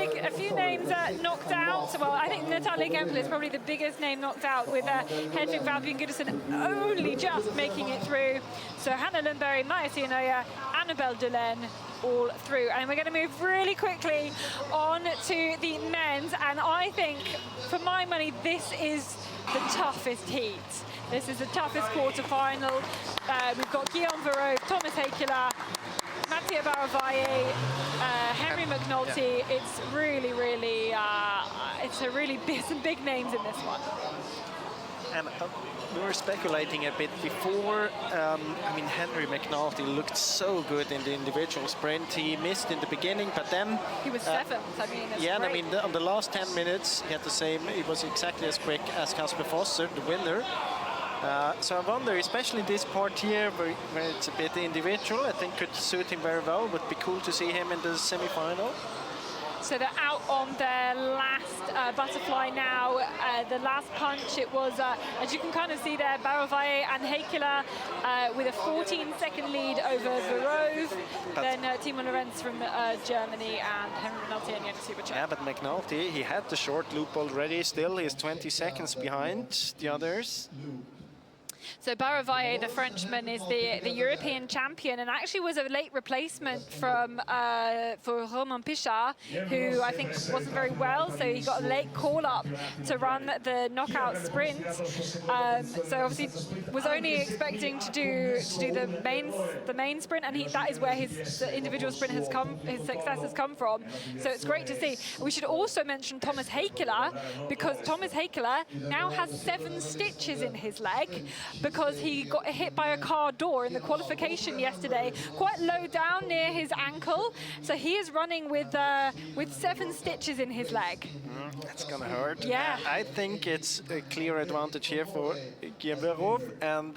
names knocked out. Well, I think Natalia Gempele is probably the biggest name knocked out, with Hedvig Valbjørn Goodison only just making it through. So Hannah Lundberg, Maya Sianoya, Annabelle Delaine all through. And we're going to move really quickly on to the men's. And I think, for my money, this is the toughest heat. This is the toughest quarterfinal. We've got Guillaume Verreau, Thomas Heikkilä, Mattia Baravaye, Henry McNulty. It's really, some big names in this one. And we were speculating a bit before. Henry McNulty looked so good in the individual sprint. He missed in the beginning, but then he was 7th. On the last 10 minutes, he had the same. He was exactly as quick as Kasper Fosser, the winner. So I wonder, especially this part here, where it's a bit individual, I think could suit him very well. Would be cool to see him in the semi-final. So they're out on their last butterfly now. The last punch, it was, as you can kind of see there, Baravaye and Heikkilä with a 14-second lead over Verreau. Then Timo Lorenz from Germany and Henry McNulty and Jonas Hubert. Yeah, but McNulty, he had the short loop already. Still, he's 20 seconds behind the others. So Baravaye, the Frenchman, is the European champion and actually was a late replacement for Romain Pichard, who I think wasn't very well, so he got a late call-up to run the knockout sprint. So obviously was only expecting to do the main sprint, and that is where his individual sprint has come, his success has come from. So it's great to see. We should also mention Thomas Heikeler, because Thomas Heikeler now has 7 stitches in his leg, because he got hit by a car door in the qualification yesterday, quite low down near his ankle. So he is running with 7 stitches in his leg. That's gonna hurt. Yeah. I think it's a clear advantage here for Gieberov and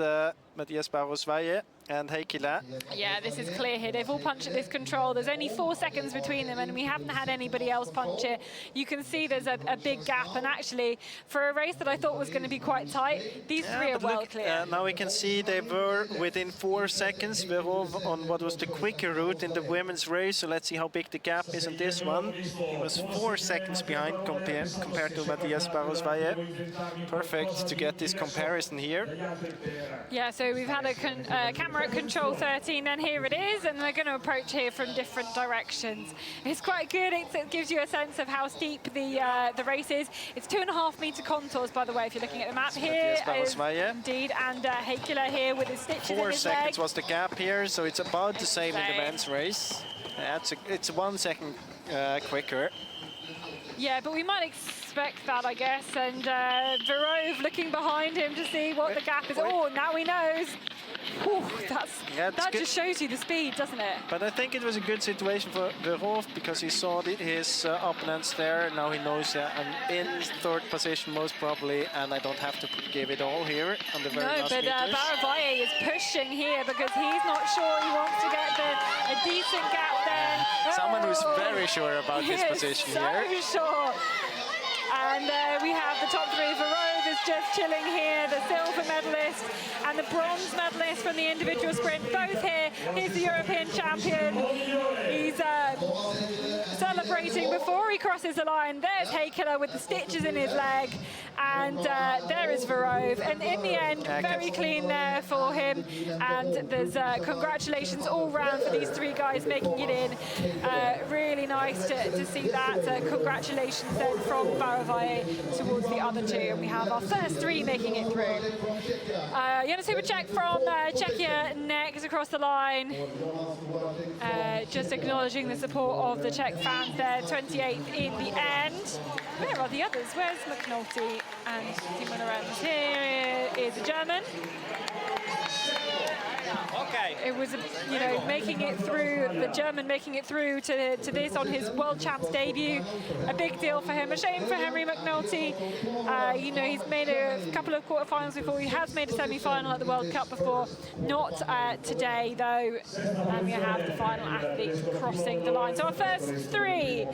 Matthias Barros-Valle and Heikila. Yeah, this is clear here. They've all punched at this control. There's only 4 seconds between them, and we haven't had anybody else punch it. You can see there's a big gap, and actually, for a race that I thought was going to be quite tight, these 3 are well clear. Now we can see they were within 4 seconds. Verov on what was the quicker route in the women's race. So let's see how big the gap is in this one. He was 4 seconds behind compared to Matthias Barros-Valle. Perfect to get this comparison here. Yeah, so we've had a camera at control 13, and here it is, and we're going to approach here from different directions. It's quite good. It gives you a sense of how steep the race is. It's 2.5 meter contours, by the way, if you're looking at the map here. Indeed, and Heikila here with his stitches in his 4 seconds leg. was the gap here, so it's about the same in the men's race. It's 1 second quicker. Yeah, but we might expect that, I guess. And Verove looking behind him to see what the gap is. Oh, now he knows. Whew, that just shows you the speed, doesn't it? But I think it was a good situation for Verove because he saw his opponents there. Now he knows I'm in 3rd position most probably, and I don't have to give it all here on the very last meters. No, but Baravaye is pushing here because he's not sure he wants to get a decent gap there. Someone who's very sure about his position here. So sure. And we have the top 3. Verove is just chilling here, the silver medalist and the bronze medalist from the individual sprint, both here. He's the European champion. He's celebrating before he crosses the line. There's Heikila with the stitches in his leg, and there is Verove. And in the end, very clean there for him. And there's congratulations all round for these 3 guys making it in. Really nice to see that. Congratulations then from Baravaye towards the other 2. And we have our first 3 making it through. Jonas Hubert from Czechia next across the line. Just acknowledging the support of the Czech fans there, 28th in the end. Where are the others? Where's McNulty and Timo Lorenz? Here is a German. Okay. It was, making it through, the German making it through to this on his World Champs debut. A big deal for him. A shame for Henry McNulty. He's made a couple of quarterfinals before. He has made a semi-final at the World Cup before. Not today, though. And we have the final athletes crossing the line. So our first 3,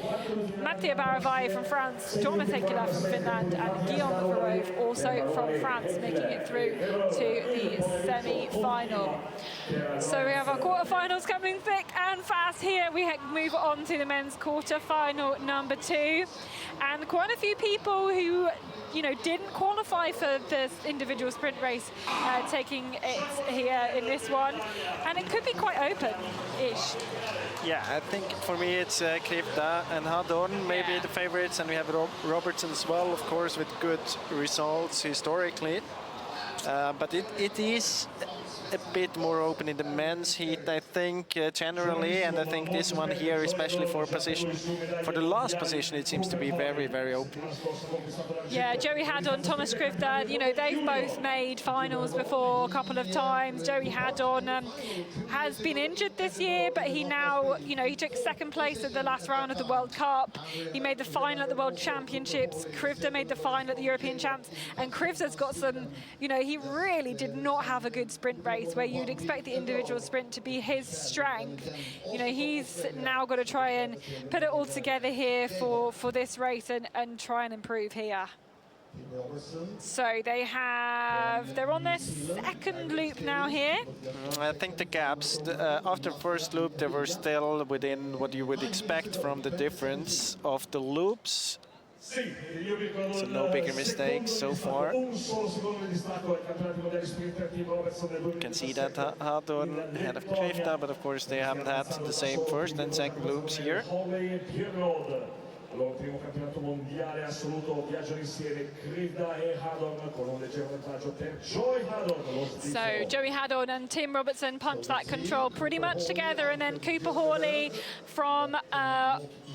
Mathieu Baravaye from France, Thomas Heikila from Finland, and Guillaume Verove, also from France, making it through to the semi-final. So we have our quarterfinals coming thick and fast here. We move on to the men's quarterfinal number 2, and quite a few people who didn't qualify for this individual sprint race taking it here in this one, and it could be quite open-ish. Yeah, I think for me it's Krivda and Hadon, maybe the favorites, and we have Robertson as well, of course, with good results historically. But it is a bit more open in the men's heat, I think, generally, and I think this one here, especially for the last position, it seems to be very, very open. Yeah, Joey Haddon, Thomas Krivda, they've both made finals before a couple of times. Joey Haddon has been injured this year, but he now, he took 2nd place at the last round of the World Cup. He made the final at the World Championships. Krivda made the final at the European Champs, and Krivda's got some, he really did not have a good sprint race where you'd expect the individual sprint to be his strength. He's now got to try and put it all together here for this race and try and improve here. So they're on their second loop now here. I think the gaps, after first loop, they were still within what you would expect from the difference of the loops. So no bigger mistakes so far. You can see that Hadon ahead of Krifta, but of course they haven't had the same first and second loops here. Allora, primo campionato mondiale assoluto, viaggiano insieme Krifta e Hadon con un leggero vantaggio per Joey Hadon. So Joey Hadon and Tim Robertson punch that control pretty much together, and then Cooper Hawley from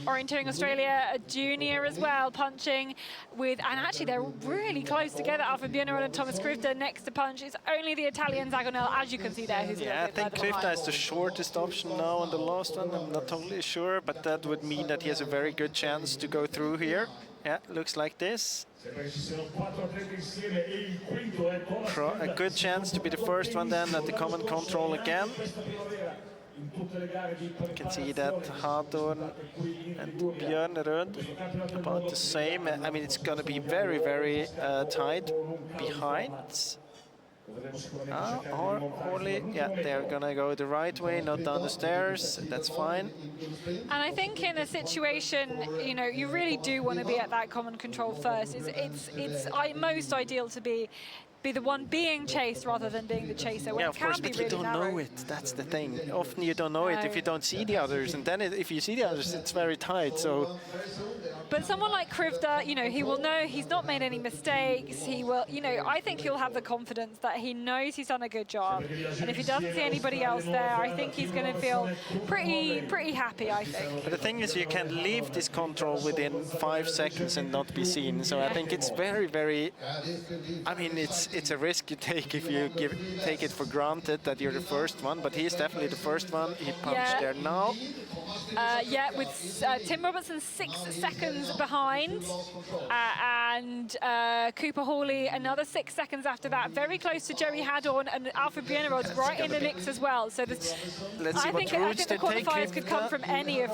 Orienteering Australia, a junior as well, punching with, and actually they're really close together. Alfred Björnerud and Thomas Krifta next to punch. It's only the Italian Zagonel, as you can see there, who's I think Krifta is the shortest option now on the last one. I'm not totally sure, but that would mean that he has a very good chance to go through here. Yeah, looks like this. A good chance to be the first one then at the common control again. You can see that Hadon and Björnerud about the same. I mean, it's going to be very, very tight behind. Or Hawley, yeah, they're gonna go the right way, not down the stairs. That's fine. And I think in a situation, you know, you really do want to be at that common control first. It's most ideal to be the one being chased rather than being the chaser. Yeah, of course, but you don't know it. That's the thing. Often you don't know it if you don't see the others, and then if you see the others, it's very tight. So. But someone like Krifta, you know, he will know he's not made any mistakes. He will, you know, I think he'll have the confidence that he knows he's done a good job. And if he doesn't see anybody else there, I think he's going to feel pretty happy, I think. But the thing is, you can leave this control within 5 seconds and not be seen. So I think it's very, very, I mean, it's a risk you take if you take it for granted that you're the first one. But he's definitely the first one. He punched there now. Yeah, with Tim Robertson 6 seconds behind, and Cooper Hawley another 6 seconds after that, very close to Joey Hadon and Alfred Björnerud right in the mix as well. So I think the qualifiers could come from any of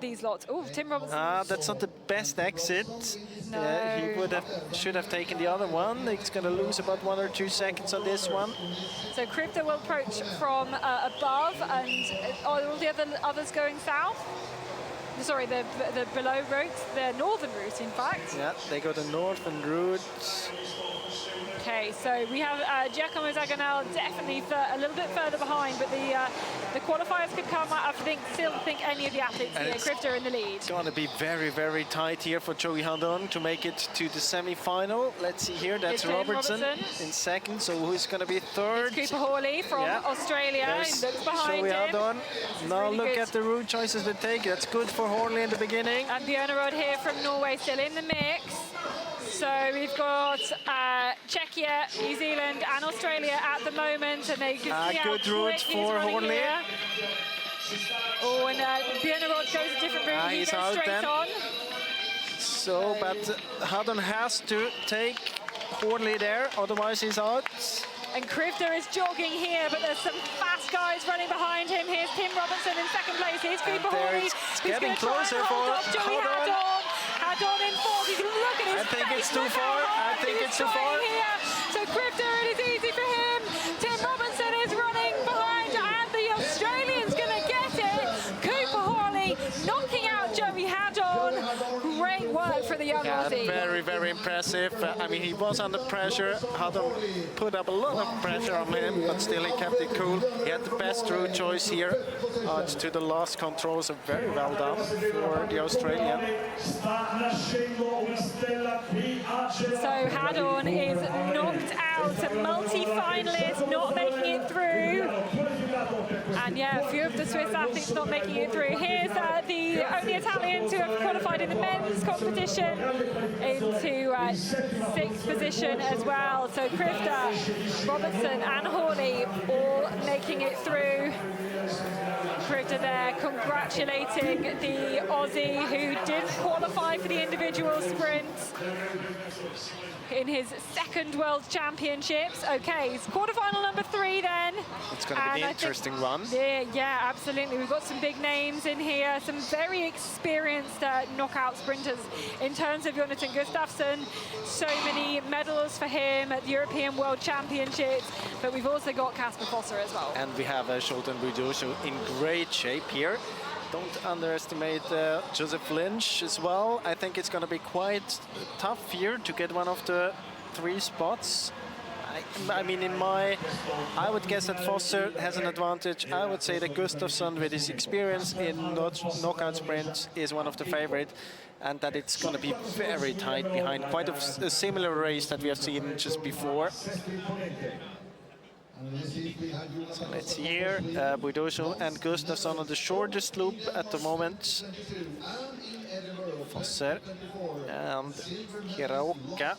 these lots. Oh, Tim Robertson. That's not the best exit. No. He should have taken the other one. He's going to lose about 1 or 2 seconds on this one. So Krifta will approach from above, and are all the others going south? Sorry, the below route, the northern route, in fact. Yeah, they go the northern route. Okay, so we have Giacomo Zagonel definitely a little bit further behind, but the qualifiers could come. I still think any of the athletes here, Krifta in the lead. It's going to be very, very tight here for Joey Hadon to make it to the semi-final. Let's see here, that's Robertson in second. So who's going to be third? It's Cooper Hawley from Australia. He looks behind Joey him. Hadon. Now really look good. at the route choices they take. That's good for Hawley in the beginning. And Björnerud here from Norway still in the mix. So we've got Czechia, New Zealand and Australia at the moment, and they can see how good route quick he's for running Hawley. here. Oh, and Björnerud goes a different route. He He's goes out straight then. on. So, but Hadon has to take Hawley there, otherwise he's out. And Krifta is jogging here, but there's some fast guys running behind him. Here's Tim Robertson in second place. Here's Cooper Hawley, it's who's getting going to try and closer hold for off Joey Hadon. Hadon in fourth. You can look at his I think face. it's too Look how far. I hard think he's it's too far. trying here. So Krifta, it is easy for him. Tim Robertson is running behind, and the Australian's going to get it. Cooper Hawley knocking out Joey Hadon. Great work for the young Aussie. Very, very impressive. I mean, he was under pressure. Hadon put up a lot of pressure on him, but still he kept it cool. He had the best route choice here. To the last control, so very well done for the Australian. So Hadon is knocked out, a multi-finalist, not making it through. And yeah, a few of the Swiss athletes not making it through. Here's the only Italian to have qualified in the men's competition into 6th position as well. So Krifta, Robertson and Hawley all making it through. Krivda there congratulating the Aussie who didn't qualify for the individual sprints in his second World Championships. Okay, it's quarterfinal number 3 then. It's going to be an interesting run. Yeah, absolutely. We've got some big names in here, some very experienced knockout sprinters in terms of Jonathan Gustafsson. So many medals for him at the European World Championships, but we've also got Casper Fosser as well. And we have Zoltan Budoso in great shape here. Don't underestimate Joseph Lynch as well. I think it's going to be quite tough here to get one of the 3 spots. I mean, I would guess that Fosser has an advantage. I would say that Gustafsson, with his experience in knockout sprints, is one of the favorite, and that it's going to be very tight behind. Quite a similar race that we have seen just before. So let's see here, Budoso and Gustafsson on the shortest loop at the moment. Fosser and Hiraoka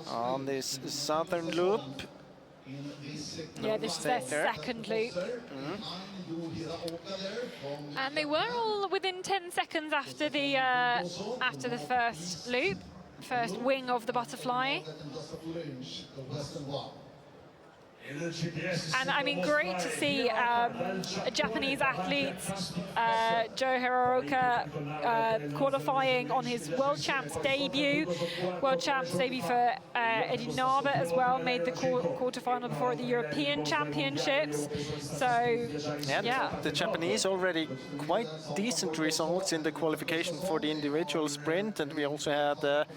on this southern loop. Yeah, this is their second loop. And they were all within 10 seconds after the first loop. First wing of the butterfly. And I mean, great to see Japanese athletes, Joe Hiraoka qualifying on his World Champs debut. World Champs debut for Eddie Narbert as well, made the quarterfinal before at the European Championships. So, yeah. The Japanese already quite decent results in the qualification for the individual sprint, and we also had a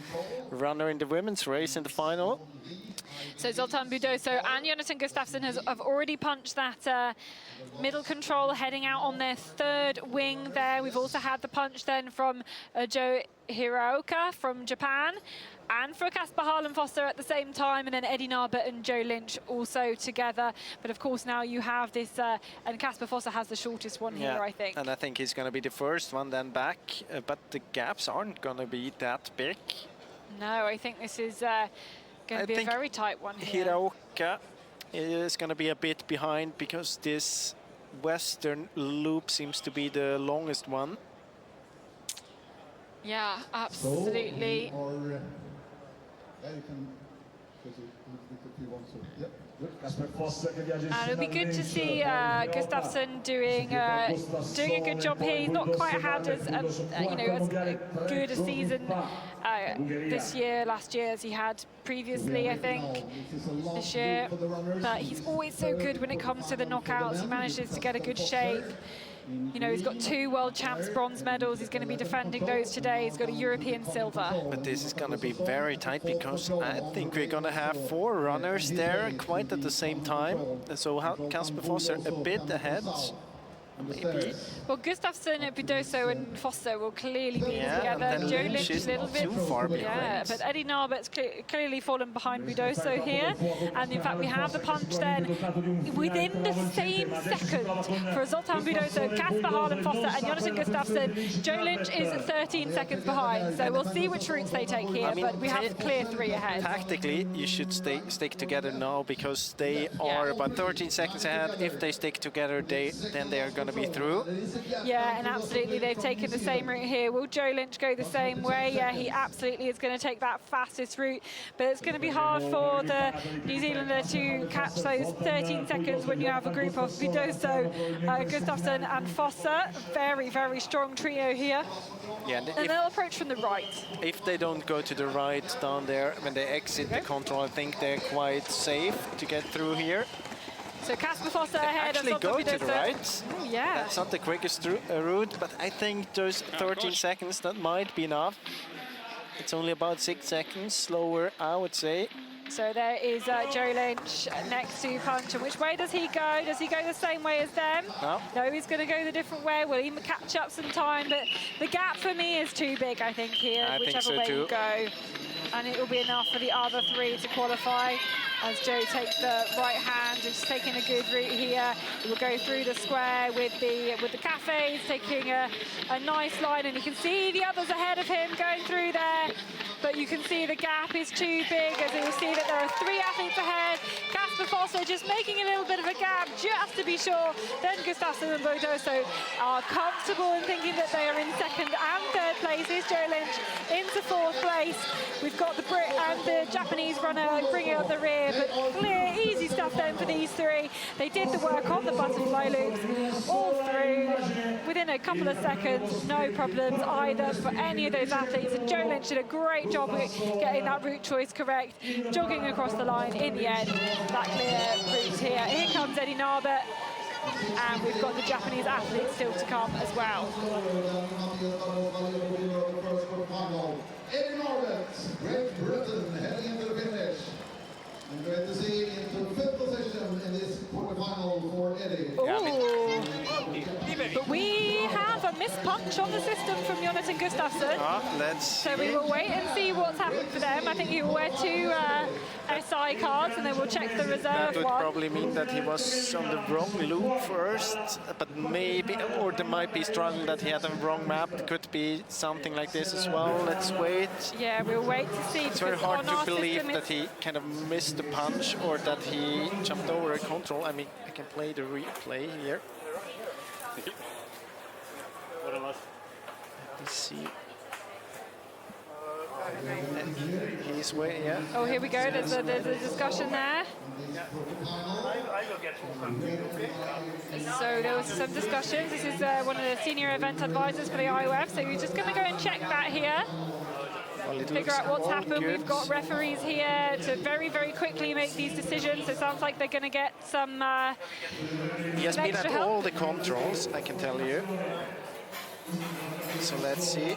runner in the women's race in the final. So Zoltan Budoso and Jonathan Gustafsson have already punched that middle control, heading out on their 3rd wing there. We've also had the punch then from Joe Hiraoka from Japan, and for Casper Fosser at the same time, and then Eddie Narbert and Joe Lynch also together. But of course now you have this, and Casper Fosser has the shortest one here, I think. And I think he's going to be the first one then back, but the gaps aren't going to be that big. No, I think this is going to be a very tight one here. Hiraoka is going to be a bit behind because this western loop seems to be the longest one. Yeah, absolutely. And it'll be good to see Gustafsson doing a good job here. He's not quite had as good a season last year as he had previously, I think, this year. But he's always so good when it comes to the knockouts. He manages to get a good shape. You know, he's got 2 World Champs bronze medals. He's going to be defending those today. He's got a European silver. But this is going to be very tight because I think we're going to have 4 runners there quite at the same time. So Casper Fosser a bit ahead. Maybe. Well, Gustafsson, Budoso and Fosser will clearly be together. Joe Lynch a little bit. Too far behind. Yeah, but Eddie Narbert's clearly fallen behind Budoso here. And in fact, we have the punch then within the same second for Zoltan Budoso, Casper Fosser and Jonathan Gustafsson. Joe Lynch is 13 seconds behind. So we'll see which routes they take here, but we have clear 3 ahead. Tactically, you should stick together now because they are about 13 seconds ahead. If they stick together, then they are going to be through. Yeah, and absolutely they've taken the same route here. Will Joe Lynch go the same way? Yeah, he absolutely is going to take that fastest route, but it's going to be hard for the New Zealander to catch those 13 seconds when you have a group of Budoso, Gustafsson and Fosser. Very, very strong trio here. Yeah, and they'll approach from the right. If they don't go to the right down there, when they exit the control, I think they're quite safe to get through here. So Casper Fosser ahead of Zoltan Budoso. Actually go to the right. Ooh, yeah. That's not the quickest route, but I think those 13 seconds, that might be enough. It's only about 6 seconds slower, I would say. So there is Joe Lynch next to punch. And which way does he go? Does he go the same way as them? No, he's going to go the different way. Will he catch up some time? But the gap for me is too big, I think, here, whichever way you go. And it will be enough for the other 3 to qualify. As Joe takes the right hand, just taking a good route here. He will go through the square with the cafes, taking a nice line, and you can see the others ahead of him going through there. But you can see the gap is too big, as you will see that there are 3 athletes ahead. Casper for Foster, just making a little bit of a gap just to be sure. Then Gustafsson and Bodoso are comfortable in thinking that they are in second and third place. Here's Joe Lynch into fourth place. We've got the Brit and the Japanese runner bringing up the rear, but clear, easy stuff then for these three. They did the work on the butterfly loops all through within a couple of seconds, no problems either for any of those athletes. And Joe Lynch did a great job of getting that route choice correct, jogging across the line in the end. That clear route here. Here comes Eddie Narbert, and we've got the Japanese athletes still to come as well. Eddie Narbert, Great Britain, heading into the finish. And great to see into fifth position in this quarterfinal for Eddie. Ooh. But we have a missed punch on the system from Jonathan Gustafsson. Let's So we will wait and see what's happened for them. I think he will wear two SI cards, and then we'll check the reserve That would one. probably mean that he was on the wrong loop first, but maybe, or there might be struggle that he had a wrong map. It could be something like this as well. Let's wait. Yeah, we'll wait to see. It's very hard to believe that he kind of missed the punch or that he jumped over a control. I mean, I can play the replay here. Let's see. And he's waiting, yeah. Oh, here we go. There's a discussion there. So there was some discussions. This is one of the senior event advisors for the IOF. So we're just going to go and check that here. Well, Figure out what's happened. Good. We've got referees here to very, very quickly make these decisions. It sounds like they're going to get some He has been extra at help. all the controls, I can tell you. So let's see.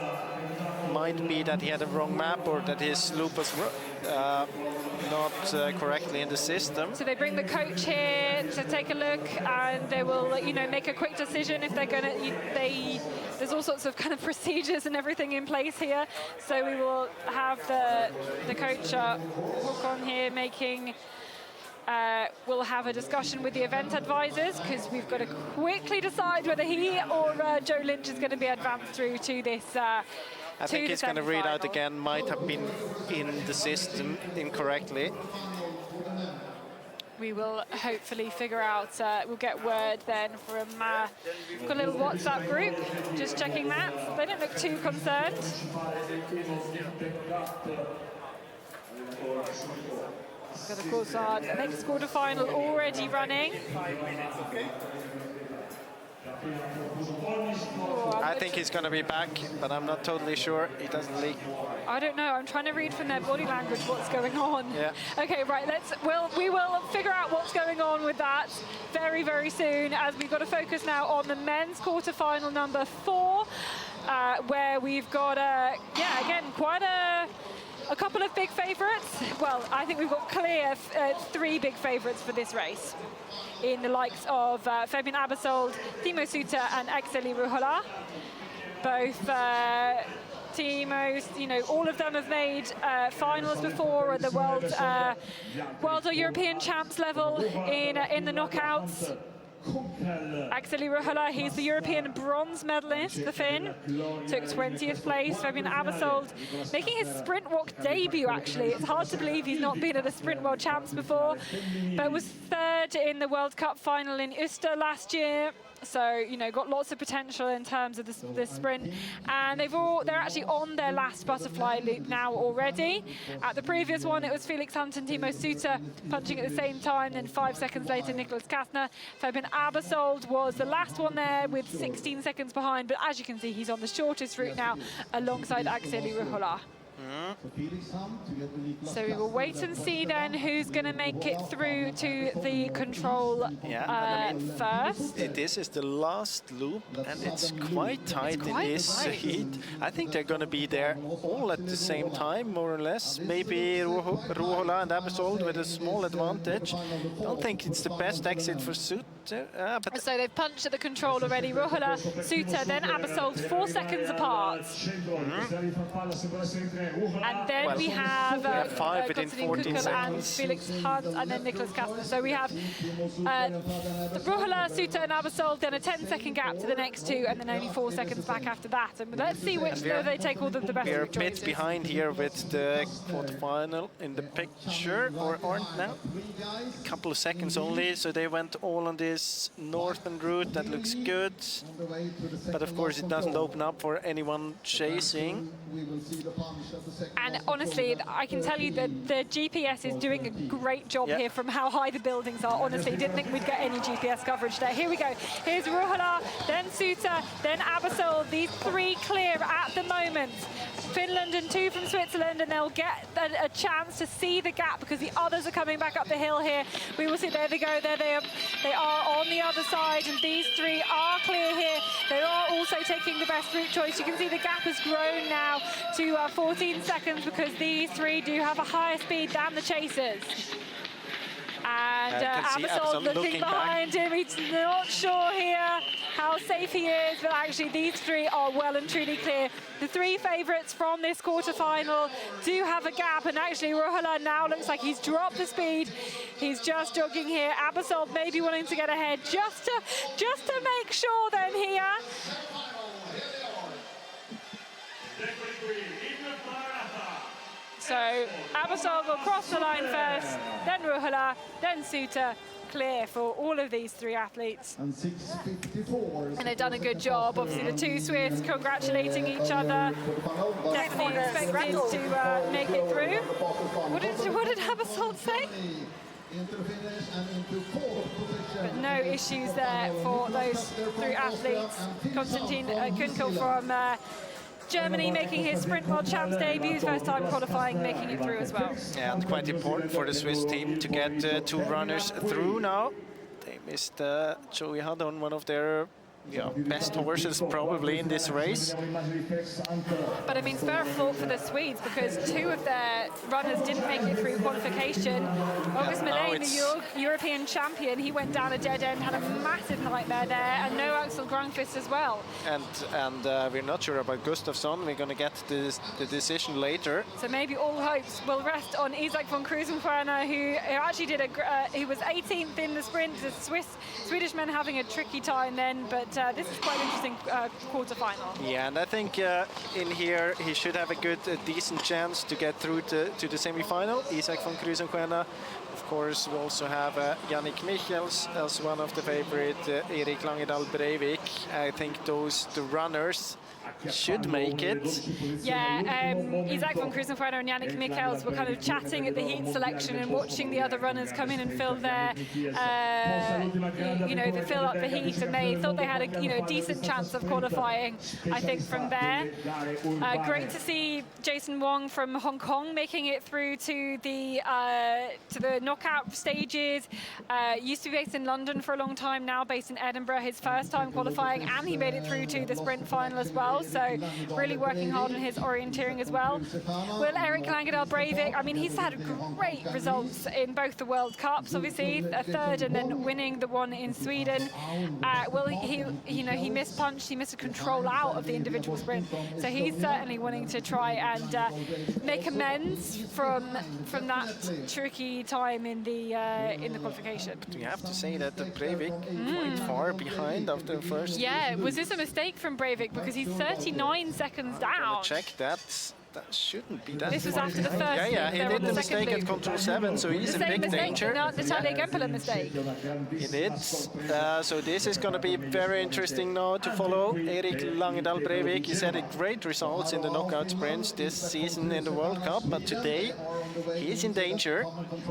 Might be that he had a wrong map or that his loop was not correctly in the system. So they bring the coach here to take a look, and they will, you know, make a quick decision if they're going to. There's all sorts of kind of procedures and everything in place here. So we will have the coach walk on here making. We'll have a discussion with the event advisors because we've got to quickly decide whether he or Joe Lynch is going to be advanced through to this. I think he's going to read out again, might have been in the system incorrectly. We will hopefully figure out, we'll get word then from, we've got a little WhatsApp group, just checking that. They don't look too concerned. But of course, our next quarterfinal already running. I think he's going to be back, but I'm not totally sure. He doesn't leak. I don't know. I'm trying to read from their body language what's going on. Yeah. Okay, right. We will figure out what's going on with that very, very soon. As we've got to focus now on the men's quarterfinal number 4, where we've got again, quite a couple of big favourites. Well, I think we've got clear 3 big favourites for this race, in the likes of Fabian Abersold, Timo Suter and Axeli Ruhola. Both Timo's, you know, all of them have made finals before at the world or European champs level in the knockouts. Axeli Ruhola, he's the European bronze medalist, the Finn, took 20th place. Fabian Abersold making his sprint walk debut, actually. It's hard to believe he's not been at a sprint world champs before, but was 3rd in the World Cup final in Uster last year. So, you know, got lots of potential in terms of this sprint. And they're actually on their last butterfly loop now already. At the previous one, it was Felix Hunt and Timo Suter punching at the same time. Then 5 seconds later, Nicholas Kastner. Fabian Abersold was the last one there with 16 seconds behind. But as you can see, he's on the shortest route now alongside Axeli Ruhola. So we will wait and see then who's going to make it through to the control first. This is the last loop, and it's quite tight in this heat. I think they're going to be there all at the same time, more or less. Maybe Ruhola and Abersold with a small advantage. Don't think it's the best exit for But So they've punched at the control already. Ruohola, Suter, then Abersold, 4 seconds apart. And then we have 5 within Konstantin 14 Kukel and seconds. Felix Hunt, and then Nicholas Kasper. So we have Ruohola, Suter, and Abersold, then a 10-second gap to the next two, and then only 4 seconds back after that. And let's see which they take all the best we're a route choices. bit behind here with the quarterfinal in the picture, or aren't now. A couple of seconds only, so they went all on this northern route. That looks good. But of course, it doesn't open up for anyone chasing. And honestly, I can tell you that the GPS is doing a great job here from how high the buildings are. Honestly, didn't think we'd get any GPS coverage there. Here we go. Here's Ruohola, then Suter, then Abersold. These three clear at the moment. Finland and 2 from Switzerland, and they'll get a chance to see the gap because the others are coming back up the hill here. We will see, there they go, there they are on the other side, and these 3 are clear here. They are also taking the best route choice. You can see the gap has grown now to 14 seconds because these 3 do have a higher speed than the chasers. And Abersold looking behind him. He's not sure here how safe he is, but actually these 3 are well and truly clear. The 3 favourites from this quarterfinal do have a gap, and actually Ruohola now looks like he's dropped the speed. He's just jogging here. Abersold maybe wanting to get ahead just to make sure then here. So Abersold will cross the line first, then Ruohola, then Suter, clear for all of these 3 athletes. And 6:54. And they've done a good job. Obviously the 2 Swiss congratulating each other. Definitely expected to make it through. What did Abersold say? But no issues there for those 3 athletes. Konstantin Kukel from Germany making his Sprint World Champs debut, first time qualifying, making it through as well. Yeah, and quite important for the Swiss team to get 2 runners through now. They missed Joey Hadon, one of their best horses probably in this race. But I mean, spur of thought for the Swedes because 2 of their runners didn't make it through qualification. August Millay, the European champion, he went down a dead end, had a massive nightmare there, and no Axel Grönqvist as well. And we're not sure about Gustafsson. We're going to get the decision later. So maybe all hopes will rest on Isaac von Krusenferner, who actually did he was 18th in the sprint. The Swedish men having a tricky time then, but this is quite an interesting quarter-final. Yeah, and I think in here he should have a decent chance to get through to the semi-final. Isaac von Krusenferner. Of course, we also have Yannick Michels as one of the favorite, Erik Langedal Breivik. I think the runners should make it. Yeah, Isaac von Krusenferner and Yannick Michels were kind of chatting at the heat selection and watching the other runners come in and fill their, they fill up the heat, and they thought they had a decent chance of qualifying. I think from there, great to see Jason Wong from Hong Kong making it through to the knockout stages. Used to be based in London for a long time, now based in Edinburgh. His first time qualifying, and he made it through to the sprint final as well. So really working hard on his orienteering as well. Will Erik Langedal Breivik, I mean, he's had great results in both the World Cups, obviously, a third and then winning the one in Sweden. He mispunched, he missed a control out of the individual sprint. So he's certainly wanting to try and make amends from that tricky time in the qualification. But we have to say that the Breivik quite far behind after the first. Yeah, was this a mistake from Breivik because he's 39 seconds down? Check that. That shouldn't be that. This was after the first. Yeah, he did the mistake at control 7, so he's in big danger. Not the Tadej Gempelen mistake. He did. So this is going to be very interesting now to follow. Erik Langedal Breivik, he's had great results in the knockout sprints this season in the World Cup, but today he's in danger.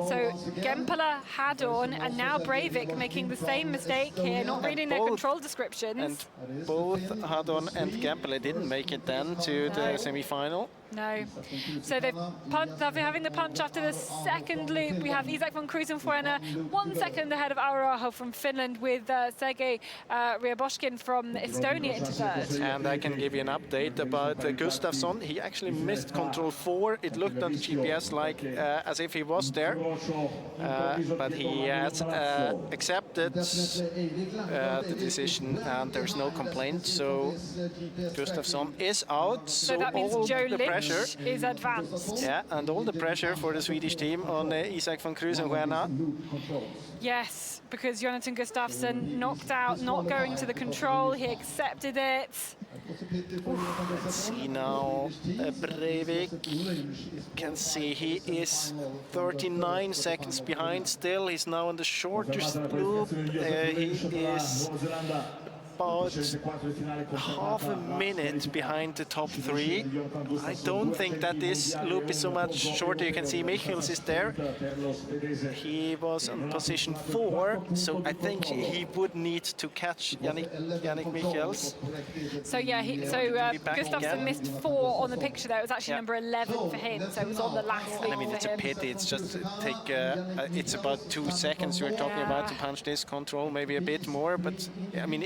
So Gempelen, Hadon, and now Breivik making the same mistake here, not reading their control descriptions. And both Hadon and Gempelen didn't make it then to the semi-final. No. So they're having the punch after the second loop. We have Isaac von Krusenfuena 1 second ahead of Auraho from Finland, with Sergei Ryaboshkin from Estonia into third. And I can give you an update about Gustafsson. He actually missed control 4. It looked on the GPS like as if he was there, but he has accepted the decision, and there's no complaint. So Gustafsson is out. So that means Joe the Lynch pressure is advanced. Yeah, and all the pressure for the Swedish team on Isaac von Krusenfuena. Yes, because Jonathan Gustafsson knocked out, not going to the control. He accepted it. Let's see now, Breivik, can see he is 39 seconds behind still. He's now on the shortest loop. He is about half a minute behind the top 3. I don't think that this loop is so much shorter. You can see Michels is there. He was on position 4, so I think he would need to catch Yannick Michels. So yeah, Gustafsson missed 4 on the picture there. It was actually number 11 for him, so it was on the last loop. I mean, it's a pity. It's just it's about 2 seconds we're talking about to punch this control, maybe a bit more, but I mean,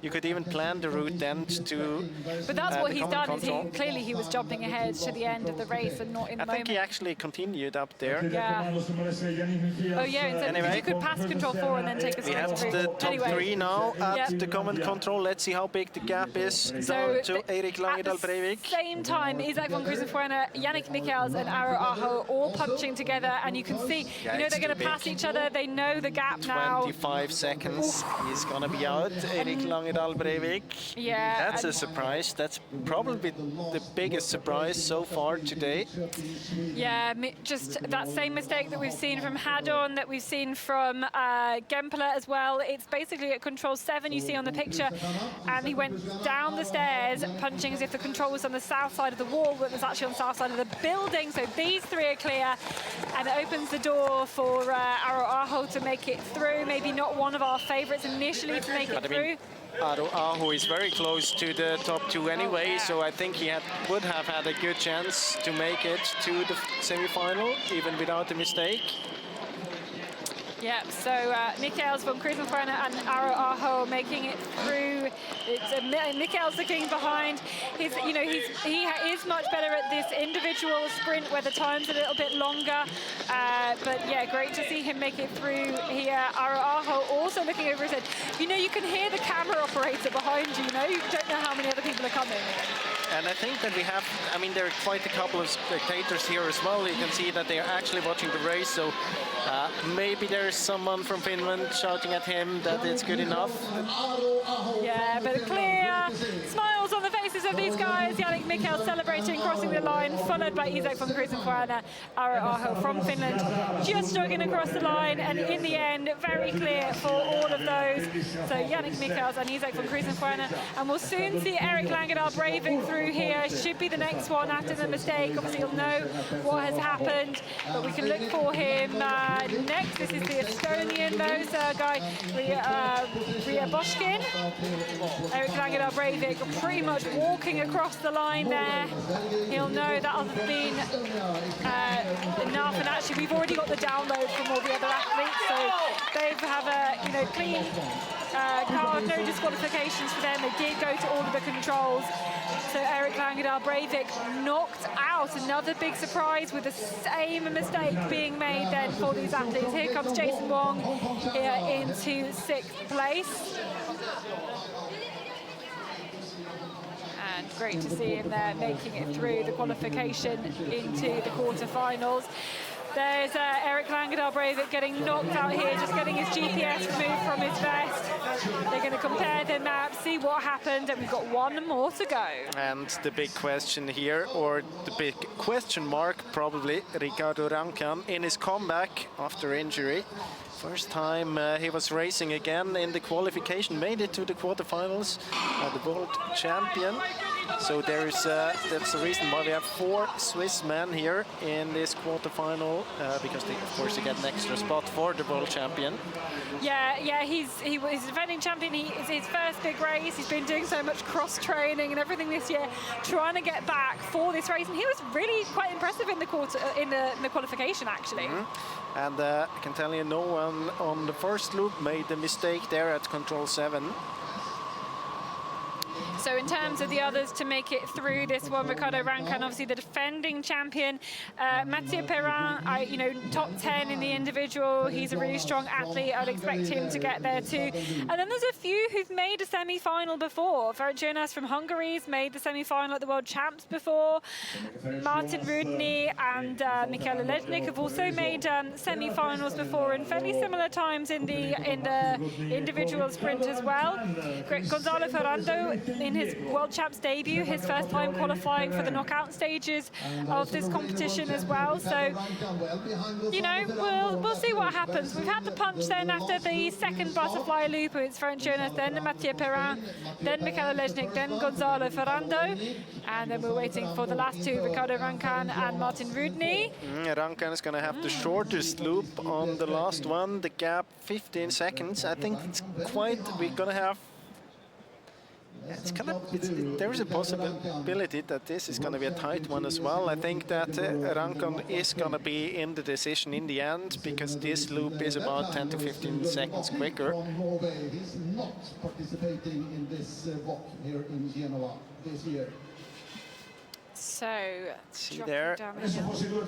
you could even plan the route then to. But that's what he's done. Clearly he was jumping ahead to the end of the race and not in the moment. I think he actually continued up there. Yeah. Oh yeah. Anyway, you could pass control 4 and then take a we have the top 3 now at the common control. Let's see how big the gap is down to Erik Langedal Breivik. At the same time, Isaac von Krusenfuena, Yannick Michels and Auraho all punching together, and you can see, they're going to pass each other. They know the gap now. 25 seconds. He's going to be out. Erik Langedal Breivik. Yeah. That's a surprise. That's probably the biggest surprise so far today. Yeah, just that same mistake that we've seen from Hadon, that we've seen from Gempler as well. It's basically at control 7 you see on the picture, and he went down the stairs punching as if the control was on the south side of the wall, but it was actually on the south side of the building. So these 3 are clear, and it opens the door for Auraho to make it through. Maybe not one of our favourites initially to make it through. Auraho is very close to the top 2 anyway, so I think he would have had a good chance to make it to the semi-final, even without a mistake. Yeah, so Michels von Krusenfuena and Auraho making it through. It's Michels looking behind. He is much better at this individual sprint where the time's a little bit longer. But yeah, great to see him make it through here. Auraho also looking over his head. You can hear the camera operator behind you. You don't know how many other people are coming. And I think that there are quite a couple of spectators here as well. You can see that they are actually watching the race, so maybe there's someone from Finland shouting at him that it's good enough. Yeah, but clear smiles on the faces of these guys. Yannick Michels celebrating, crossing the line, followed by Isaac von Krusenfuena, Auraho from Finland, just jogging across the line, and in the end, very clear for all of those. So Yannick Michels and Isaac von Krusenfuena, and we'll soon see Erik Langedal Breivik through here. Should be the next one after the mistake. Obviously, he'll know what has happened, but we can look for him next. This is the Estonian, though, Sergei Ryaboshkin. Erik Langedal Breivik pretty much walking across the line there. He'll know that'll have been enough, and actually we've already got the download from all the other athletes, so they have a clean car, no disqualifications for them. They did go to all of the controls. So Erik Langedal Breivik knocked out. Another big surprise with the same mistake being made then for these athletes. Here comes Jason Wong here into 6th place. And great to see him there making it through the qualification into the quarterfinals. There's Erik Langedal Breivik getting knocked out here, just getting his GPS removed from his vest. They're going to compare their maps, see what happened, and we've got 1 more to go. And the big question here, or the big question mark, probably, Ricardo Rancan in his comeback after injury. First time he was racing again in the qualification, made it to the quarterfinals, the world champion. So there's that's the reason why we have 4 Swiss men here in this quarterfinal, because they, of course, they get an extra spot for the world champion. Yeah, he's defending champion. It's his first big race. He's been doing so much cross training and everything this year, trying to get back for this race. And he was really quite impressive in the qualification, actually. And I can tell you, no one on the first loop made a mistake there at control 7. So in terms of the others to make it through this one, Ricardo Rancan, obviously the defending champion. Mathieu Perrin, top 10 in the individual. He's a really strong athlete. I'd expect him to get there too. And then there's a few who've made a semi-final before. Ferenc Jonas from Hungary's made the semi-final at the World Champs before. Martin Rudny and Michele Lejnik have also made semi-finals before in fairly similar times in the individual sprint as well. Gonzalo Ferrando in his World Champs debut, his first time qualifying for the knockout stages of this competition as well. So, we'll see what happens. We've had the punch then after the second butterfly loop. It's Ferenc Jonas, then Mathieu Perrin, then Michele Lejnik, then Gonzalo Ferrando. And then we're waiting for the last two, Ricardo Rancan and Martin Rudny. Rancan is going to have the shortest loop on the last one, the gap 15 seconds. I think it's quite, we're going to have there is a possibility that this is going to be a tight one as well. I think that Rancan is going to be in the decision in the end, because this loop is about 10 to 15 seconds quicker. He's not participating in this WOC here in Genoa this year. So, see there,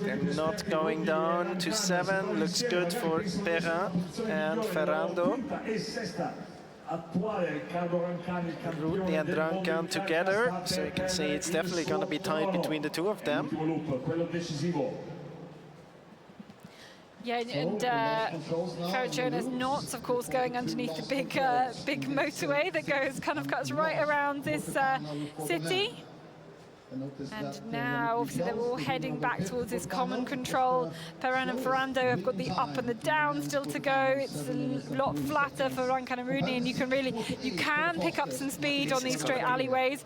they're not going down to 7. Looks good for Perrin and Ferrando. Rudny and Rancan together, so you can see it's definitely going to be tight between the two of them. Yeah, and Ferenc Jonas not, of course, going underneath the big motorway that cuts right around this city. And now, obviously, they're all heading back towards this common control. Perrin and Ferrando have got the up and the down still to go. It's a lot flatter for Rancan and Rudny, and you can pick up some speed on these straight alleyways.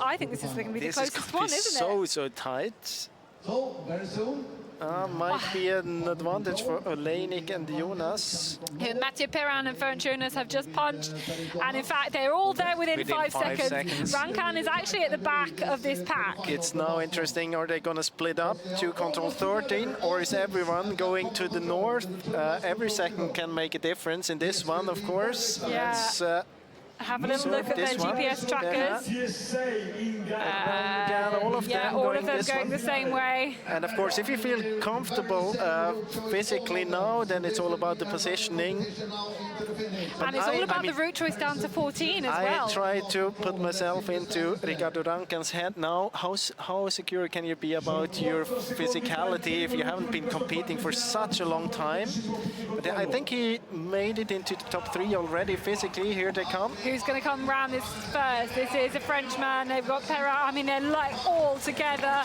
I think this is going to be the closest one, isn't it? So tight. So, very soon. Might be an advantage for Lejnik and Jonas. Mathieu Perrin and Ferenc Jonas have just punched, and in fact they're all there within 5 seconds. Rancan is actually at the back of this pack. It's now interesting, are they going to split up to control 13, or is everyone going to the north? Every second can make a difference in this one, of course. Yeah. Let's have a little look at their GPS trackers. All of them going the same way. And of course, if you feel comfortable physically now, then it's all about the positioning. And it's all about the route choice down to 14 as well. I try to put myself into Ricardo Rancan's head now. How secure can you be about your physicality if you haven't been competing for such a long time? But I think he made it into the top 3 already physically. Here they come. Who's going to come round this first? This is a Frenchman. They've got Perrin. I mean, they're like all together.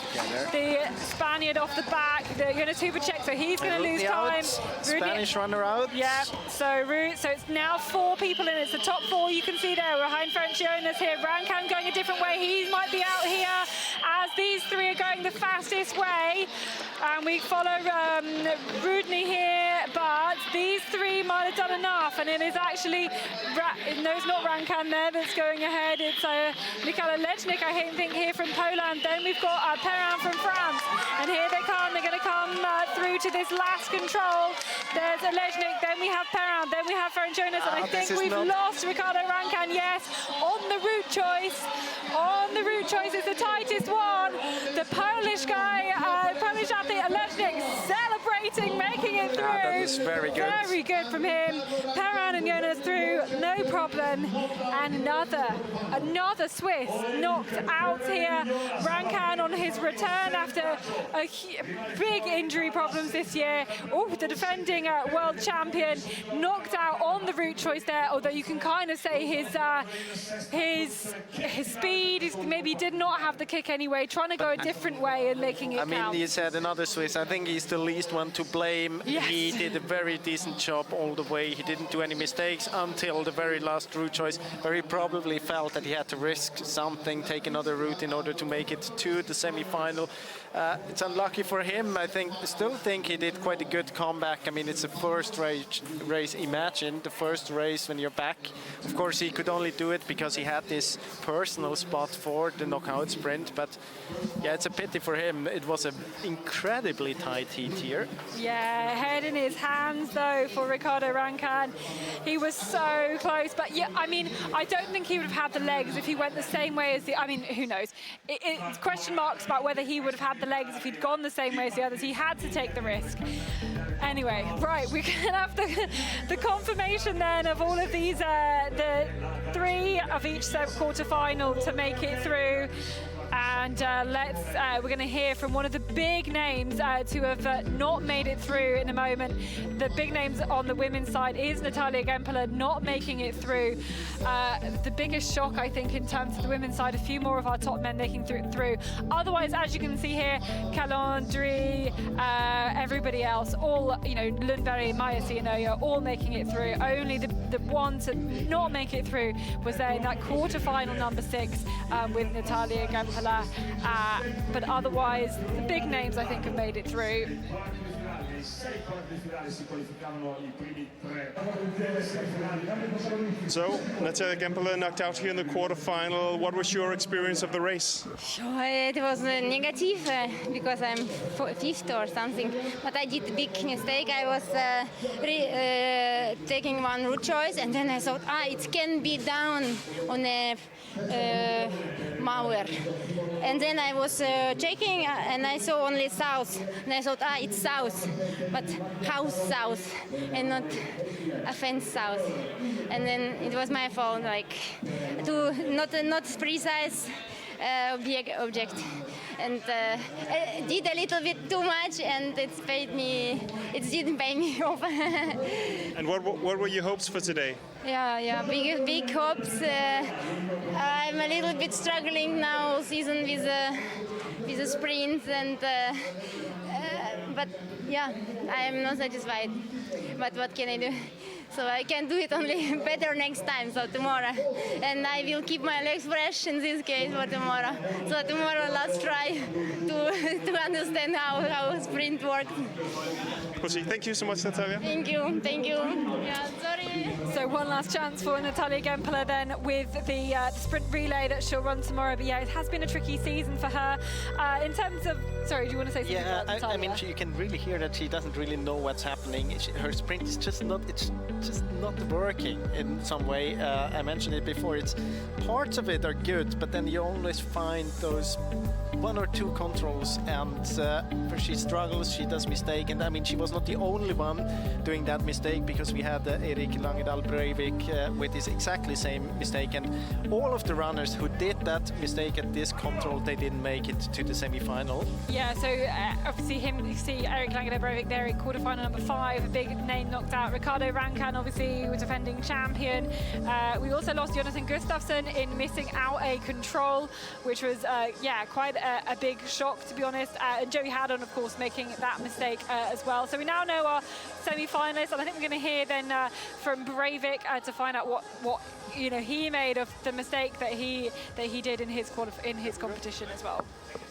The Spaniard off the back. They're going to check, so he's going to lose time. Spanish runner out. Yeah. So it's now 4 people in. It's the top 4 you can see there. We're behind Ferenc Jonas here. Rancan going a different way. He might be out here as these 3 are going the fastest way. And we follow Rudny here, but these 3 might have done enough. And it is actually, no, it's not Rancan there that's going ahead. It's Michele Lejnik, I think, here from Poland. Then we've got Perrin from France. And here they come. They're going to come through to this last control. There's Lejnik, then we have Perrin, then we have Ferenc Jonas, and I think we've lost Ricardo Rancan, yes, on the route choice. On the route choice, it's the tightest one. The Polish guy, Polish athlete Lejnik, celebrating, making it through. That is very good. Very good from him. Perrin and Jonas through, no problem. And another Swiss knocked out here. Rancan on his return after big injury problems this year. Oh, the defending world champion knocked out on the route choice there, although you can kind of say his speed, maybe did not have the kick anyway, trying to go a different way and making it count. I mean, you said another Swiss. I think he's the least one to blame Yes. He did a very decent job all the way. He didn't do any mistakes until the very last route choice, where he probably felt that he had to risk something, take another route in order to make it to the semi-final. It's unlucky for him. Still think he did quite a good comeback. I mean, it's the first race. Imagine the first race when you're back. Of course, he could only do it because he had this personal spot for the knockout sprint. But yeah, it's a pity for him. It was an incredibly tight heat here. Yeah, head in his hands though for Ricardo Rancan. He was so close, but yeah, I mean, I don't think he would have had the legs if he went the same way as the. I mean, who knows? It's question marks about whether he would have had the legs if he'd gone the same way as the others. He had to take the risk. Anyway, right, we're gonna have the confirmation then of all of these, the 3 of each quarter-final to make it through. And we're going to hear from one of the big names to have not made it through in a moment. The big names on the women's side is Natalia Gempela not making it through. The biggest shock, I think, in terms of the women's side, a few more of our top men making it through. Otherwise, as you can see here, Calandri, everybody else, all, Lundberg, Maya Sianoya, all making it through. Only the one to not make it through was there in that quarter-final number 6 with Natalia Gempela. But otherwise, the big names, I think, have made it through. So, Natalia Gempela knocked out here in the quarterfinal. What was your experience of the race? It was negative because I'm 5th or something. But I did a big mistake. I was taking one route choice, and then I thought, it can be down on a Mauer. And then I was checking, and I saw only south. And I thought, it's south, but house south, and not a fence south. And then it was my fault, like, to not precise object. And I did a little bit too much, and it didn't pay me off. And what were your hopes for today? Yeah, big hopes. I'm a little bit struggling now all season with the sprints, and but yeah, I am not satisfied. But what can I do? So I can do it only better next time, so tomorrow. And I will keep my legs fresh in this case for tomorrow. So tomorrow, let's try to understand how sprint works. We'll see. Thank you so much, Natalia. Thank you. Yeah, sorry. So one last chance for Natalia Gempela then with the sprint relay that she'll run tomorrow. But yeah, it has been a tricky season for her. In terms of, sorry, do you want to say something about Natalia? I mean, you can really hear that she doesn't really know what's happening. Her sprint is just not working in some way. I mentioned it before. It's parts of it are good, but then you always find those 1 or 2 controls, and where she struggles, she does mistake. And I mean, she was not the only one doing that mistake, because we had Erik Langedal Breivik with this exactly same mistake, and all of the runners who did that mistake at this control, they didn't make it to the semi-final. Yeah, so obviously you see Erik Langedal Breivik there in quarterfinal number 5, a big name knocked out. Ricardo Rancan, obviously, was defending champion. We also lost Jonathan Gustafsson in missing out a control, which was, quite a big shock, to be honest. And Joey Haddon, of course, making that mistake as well. So we now know our semi-finalists, and I think we're going to hear then from Breivik to find out what he made of the mistake that he did in his competition as well.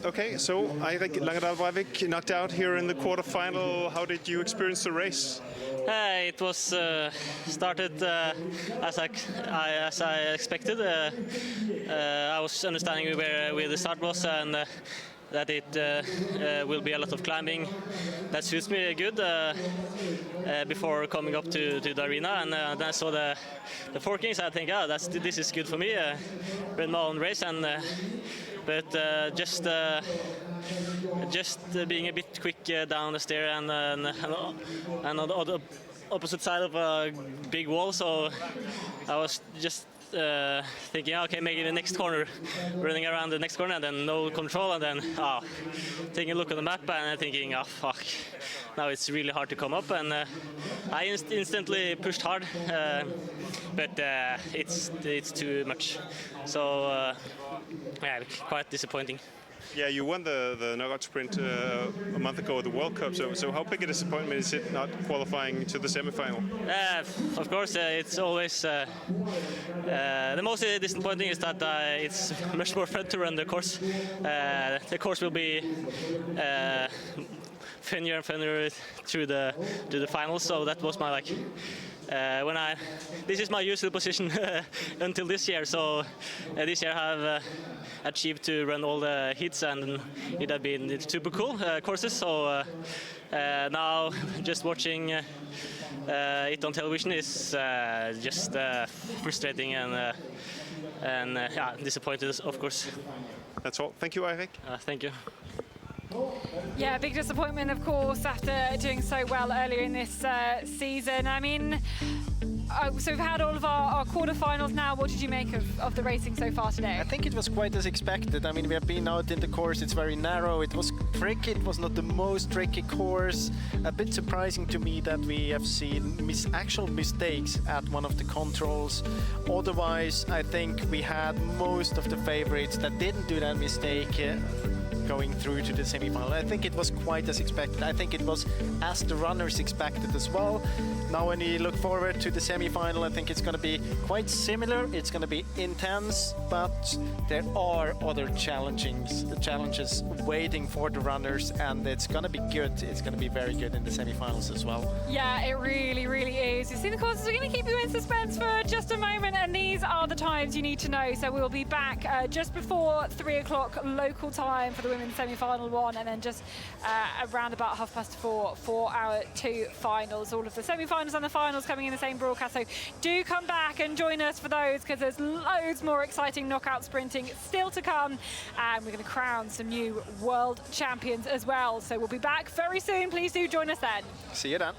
Okay, so Erik Langedal Breivik knocked out here in the quarterfinal. How did you experience the race? It was started as I expected. I was understanding where the start was, and that it will be a lot of climbing. That suits me good before coming up to the arena, and then I saw the forkings. I think, this is good for me. Ran my own race, and but just being a bit quick down the stair and on the opposite side of a big wall, so I was just thinking, okay, maybe the next corner, running around the next corner, and then no control, and then taking a look at the map and thinking, fuck, now it's really hard to come up, and I instantly pushed hard, but it's too much, so yeah, quite disappointing. Yeah, you won the knockout sprint a month ago at the World Cup. So how big a disappointment is it not qualifying to the semi-final? Of course, it's always the most disappointing is that it's much more fun to run the course. The course will be funnier and funnier through the finals. So that was my this is my usual position until this year. So this year I have achieved to run all the heats, and it has been super cool courses. So now just watching it on television is just frustrating and yeah, disappointed, of course. That's all. Thank you, Eirik. Thank you. Yeah, big disappointment, of course, after doing so well earlier in this season. I mean, so we've had all of our quarterfinals now. What did you make of the racing so far today? I think it was quite as expected. I mean, we have been out in the course, it's very narrow, it was tricky, it was not the most tricky course. A bit surprising to me that we have seen actual mistakes at one of the controls. Otherwise, I think we had most of the favorites that didn't do that mistake going through to the semi-final. I think it was quite as expected. I think it was as the runners expected as well. Now when you look forward to the semi-final, I think it's going to be quite similar. It's going to be intense, but there are other challenges waiting for the runners, and it's going to be good. It's going to be very good in the semi-finals as well. Yeah, it really, really is. You see the courses, we're going to keep you in suspense for just a moment, and these are the times you need to know. So we'll be back just before 3 o'clock local time for the women's semi-final one, and then just around about 4:30 for our two finals. All of the semi-finals and the finals coming in the same broadcast. So do come back and join us for those, because there's loads more exciting knockout sprinting still to come, and we're going to crown some new world champions as well. So we'll be back very soon. Please do join us then. See you then.